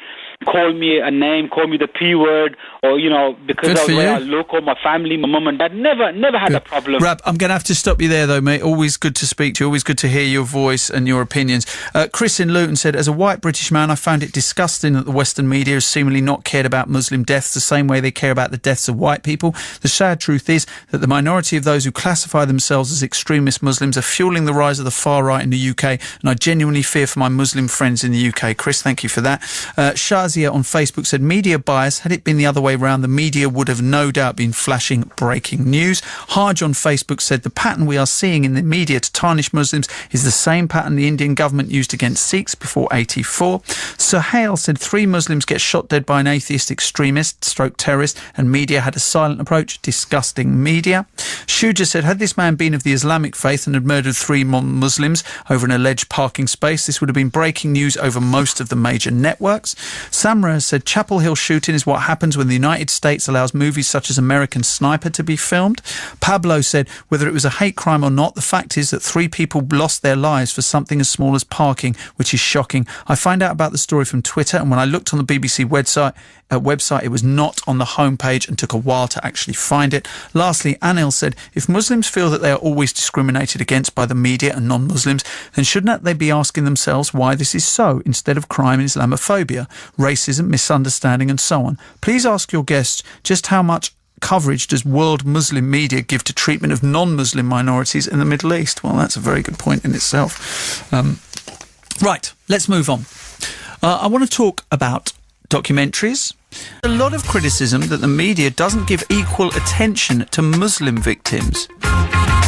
call me a name, call me the P word, or, because of the way I look, or my family, my mum and dad. Never had a problem. Rab, I'm going to have to stop you there, though, mate. Always good to speak to you. Always good to hear your voice and your opinions. Chris in Luton said, as a white British man, I found it disgusting that the Western media has seemingly not cared about Muslim deaths the same way they care about the deaths of white people. The sad truth is that the minority of those who classify themselves as extremist Muslims are fueling the rise of the far right in the UK, and I genuinely fear for my Muslim friends in the UK. Chris, thank you for that. Shazia on Facebook said, media bias. Had it been the other way round, the media would have no doubt been flashing breaking news. Harj on Facebook said, the pattern we are seeing in the media to tarnish Muslims is the same pattern the Indian government used against Sikhs before 84. Suhail said, 3 Muslims get shot dead by an atheist extremist / terrorist, and media had a silent approach. Disgusting media. Shuja said, had this man been of the Islamic faith and had murdered 3 Muslims over an alleged parking space, this would have been breaking news over most of the major networks. Samra said, Chapel Hill shooting is what happens when the United States allows movies such as American Sniper to be filmed. Pablo said, whether it was a hate crime or not, the fact is that 3 people lost their lives for something as small as parking, which is shocking. I find out about the story from Twitter, and when I looked on the BBC website, it was not on the homepage and took a while to actually find it. Lastly, Anil said, if Muslims feel that they are always discriminated against by the media and non-Muslims, then shouldn't they be asking themselves why this is so, instead of crime and Islamophobia, racism, misunderstanding and so on? Please ask your guests just how much coverage does world Muslim media give to treatment of non-Muslim minorities in the Middle East? Well, that's a very good point in itself. Right, let's move on. I want to talk about documentaries. A lot of criticism that the media doesn't give equal attention to Muslim victims.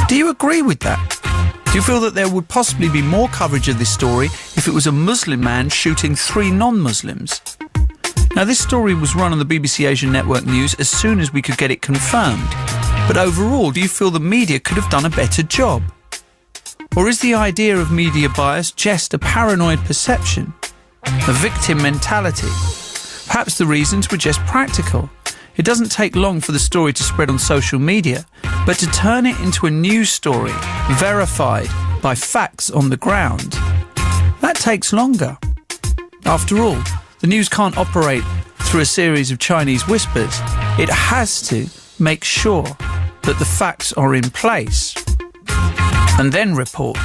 Do you agree with that? Do you feel that there would possibly be more coverage of this story if it was a Muslim man shooting 3 non-Muslims? Now, this story was run on the BBC Asian Network News as soon as we could get it confirmed. But overall, do you feel the media could have done a better job? Or is the idea of media bias just a paranoid perception? A victim mentality? Perhaps the reasons were just practical. It doesn't take long for the story to spread on social media, but to turn it into a news story, verified by facts on the ground, that takes longer. After all, the news can't operate through a series of Chinese whispers. It has to make sure that the facts are in place and then report.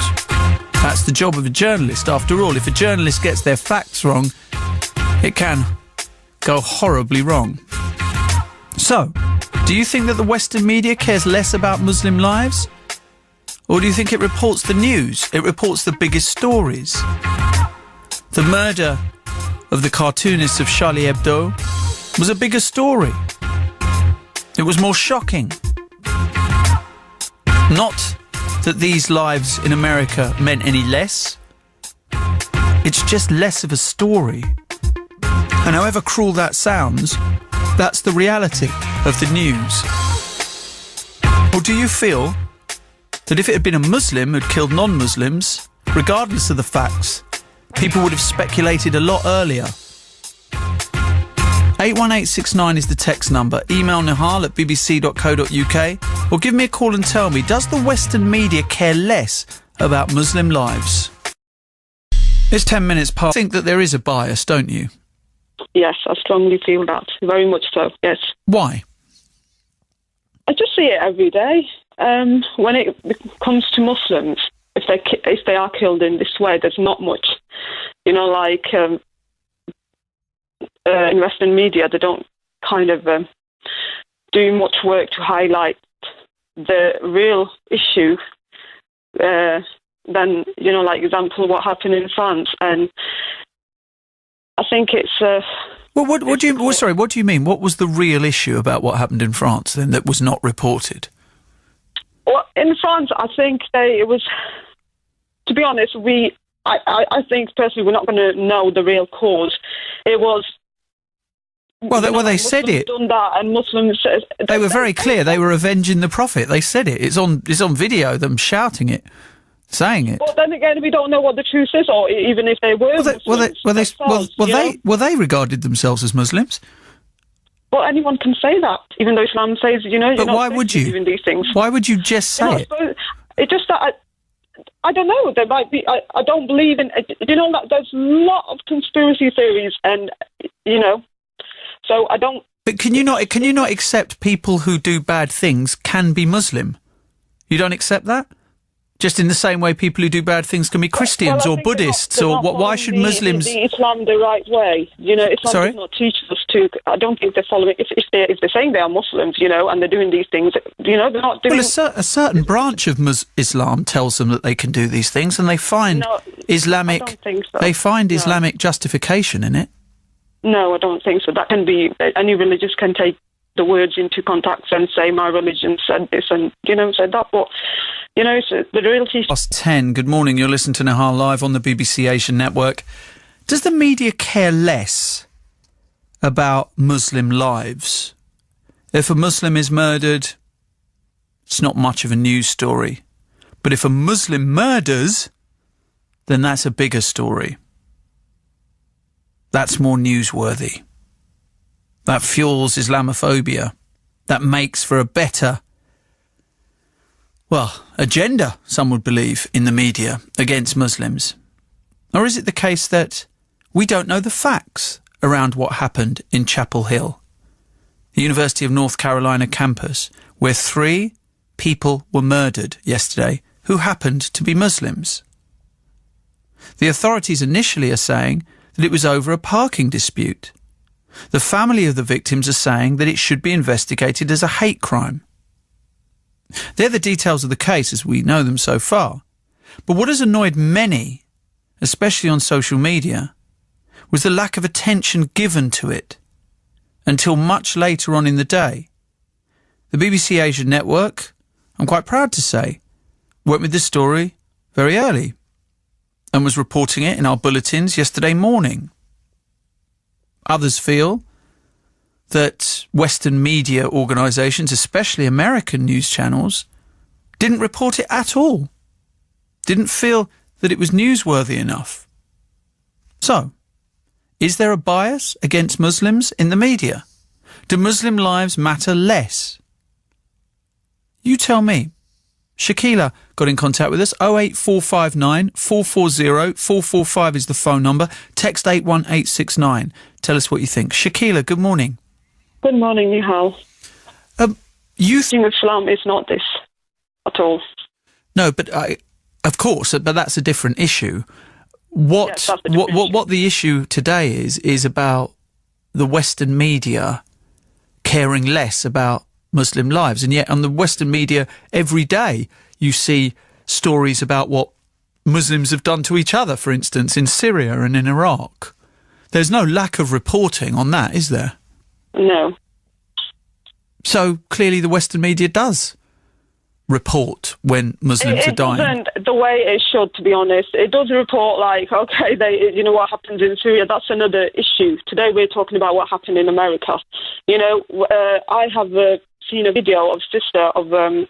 That's the job of a journalist. After all, if a journalist gets their facts wrong, it can go horribly wrong. So, do you think that the Western media cares less about Muslim lives? Or do you think it reports the news? It reports the biggest stories? The murder of the cartoonist of Charlie Hebdo was a bigger story. It was more shocking. Not that these lives in America meant any less. It's just less of a story. And however cruel that sounds, that's the reality of the news. Or do you feel that if it had been a Muslim who'd killed non-Muslims, regardless of the facts, people would have speculated a lot earlier? 81869 is the text number. Email Nihal at bbc.co.uk or give me a call and tell me, does the Western media care less about Muslim lives? It's 10 minutes past. I think that there is a bias, don't you? Yes, I strongly feel that. Very much so, yes. Why? I just see it every day. When it comes to Muslims, if they are killed in this way, there's not much. In Western media, they don't kind of do much work to highlight the real issue. Then, example, what happened in France. And I think it's... Well, what do you mean? What was the real issue about what happened in France, then, that was not reported? Well, in France, I think it was... To be honest, I think, personally, we're not going to know the real cause it was. They said it. Done that, and Muslims. They were very clear. They were avenging the Prophet. They said it. It's on video. Them shouting it, saying it. But then again, we don't know what the truth is, or even if they were. They regarded themselves as Muslims. Well, anyone can say that, even though Islam says, But why would you? Doing these things. Why would you just say it? It's just that I don't know. There might be. I don't believe in. That there's a lot of conspiracy theories, and so I don't. But can you not accept people who do bad things can be Muslim? You don't accept that? Just in the same way people who do bad things can be Christians or Buddhists, or what? Why should Muslims? The Islam the right way, Islam does not teach us to. I don't think they're following. If they're saying they are Muslims, and they're doing these things, they're not doing. Well, a certain branch of Islam tells them that they can do these things, and they find Islamic. I don't think so. They find Islamic justification in it. No, I don't think so. That can be any religious can take the words into context and say my religion said this and said that, but. It's the reality. Past 10. Good morning. You're listening to Nihal live on the BBC Asian Network. Does the media care less about Muslim lives? If a Muslim is murdered, it's not much of a news story. But if a Muslim murders, then that's a bigger story. That's more newsworthy. That fuels Islamophobia. That makes for a better agenda, some would believe, in the media against Muslims. Or is it the case that we don't know the facts around what happened in Chapel Hill, the University of North Carolina campus, where 3 people were murdered yesterday who happened to be Muslims? The authorities initially are saying that it was over a parking dispute. The family of the victims are saying that it should be investigated as a hate crime. They're the details of the case as we know them so far. But what has annoyed many, especially on social media, was the lack of attention given to it until much later on in the day. The BBC Asian Network, I'm quite proud to say, went with this story very early and was reporting it in our bulletins yesterday morning. Others feel that Western media organisations, especially American news channels, didn't report it at all. Didn't feel that it was newsworthy enough. So, is there a bias against Muslims in the media? Do Muslim lives matter less? You tell me. Shakila got in contact with us. 08459 440 445 is the phone number. Text 81869. Tell us what you think. Shakila, good morning. Good morning, Nihal. Islam is not this at all. No, but of course, but that's a different issue. What the issue today is about the Western media caring less about Muslim lives, and yet on the Western media every day you see stories about what Muslims have done to each other, for instance, in Syria and in Iraq. There's no lack of reporting on that, is there? No. So clearly the Western media does report when Muslims are dying. It doesn't the way it should, to be honest. It does report what happens in Syria. That's another issue. Today we're talking about what happened in America. I have seen a video of sister of one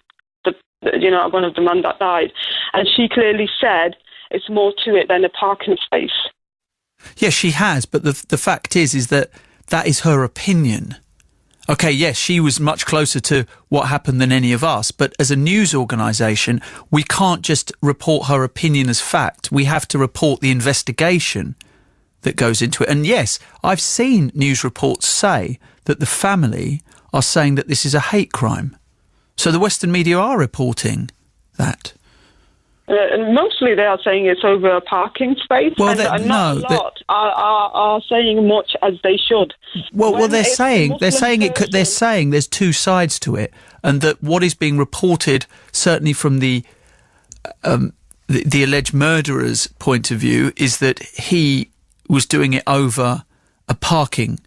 of the men that died, and she clearly said it's more to it than a parking space. Yes, she has, but the fact is that is her opinion. Okay, yes, she was much closer to what happened than any of us, but as a news organisation, we can't just report her opinion as fact. We have to report the investigation that goes into it. And yes, I've seen news reports say that the family are saying that this is a hate crime. So the Western media are reporting that. Mostly they are saying it's over a parking space, and not a lot are saying much as they should. Well, they're saying there's two sides to it, and that what is being reported, certainly from the alleged murderer's point of view, is that he was doing it over a parking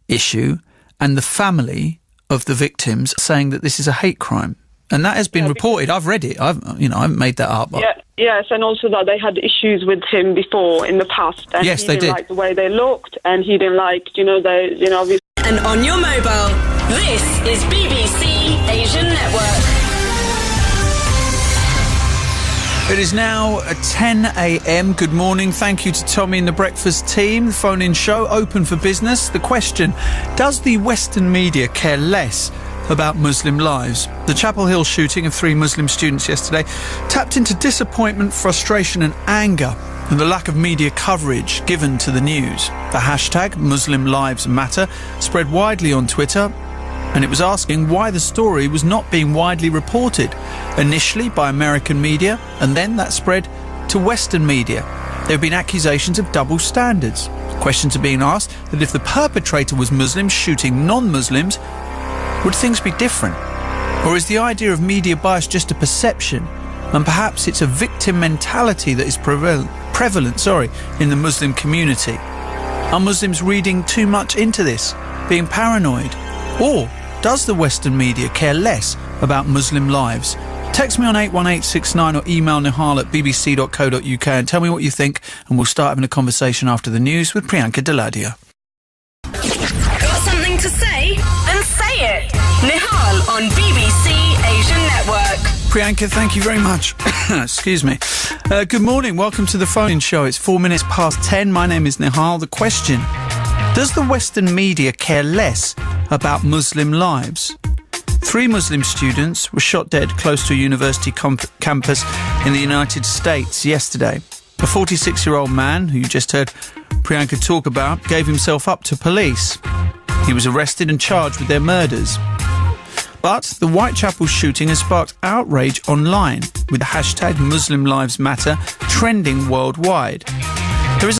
issue, and the family of the victims saying that this is a hate crime. And that has been reported. I've read it. I haven't made that up. Yes, and also that they had issues with him before in the past. And yes, they did. He didn't like the way they looked, and he didn't like, obviously. And on your mobile, this is BBC Asian Network. It is now 10 a.m. Good morning. Thank you to Tommy and the breakfast team. The phone-in show, open for business. The question, does the Western media care less about Muslim lives? The Chapel Hill shooting of 3 Muslim students yesterday tapped into disappointment, frustration and anger and the lack of media coverage given to the news. The hashtag Muslim Lives Matter spread widely on Twitter, and it was asking why the story was not being widely reported, initially by American media, and then that spread to Western media. There have been accusations of double standards. Questions are being asked that if the perpetrator was Muslim shooting non-Muslims, would things be different? Or is the idea of media bias just a perception, and perhaps it's a victim mentality that is prevalent in the Muslim community? Are Muslims reading too much into this, being paranoid? Or does the Western media care less about Muslim lives? Text me on 81869 or email nihal@bbc.co.uk and tell me what you think, and we'll start having a conversation after the news with Priyanka Deladia. Got something to say? Then say it. Nihal on BBC Asian Network. Priyanka, thank you very much. Excuse me. Good morning. Welcome to the phone-in show. It's 4 minutes past 10. My name is Nihal. The question, does the Western media care less about Muslim lives? 3 Muslim students were shot dead close to a university campus in the United States yesterday. A 46-year-old man, who you just heard Priyanka talk about, gave himself up to police. He was arrested and charged with their murders. But the Whitechapel shooting has sparked outrage online, with the hashtag Muslim Lives Matter trending worldwide.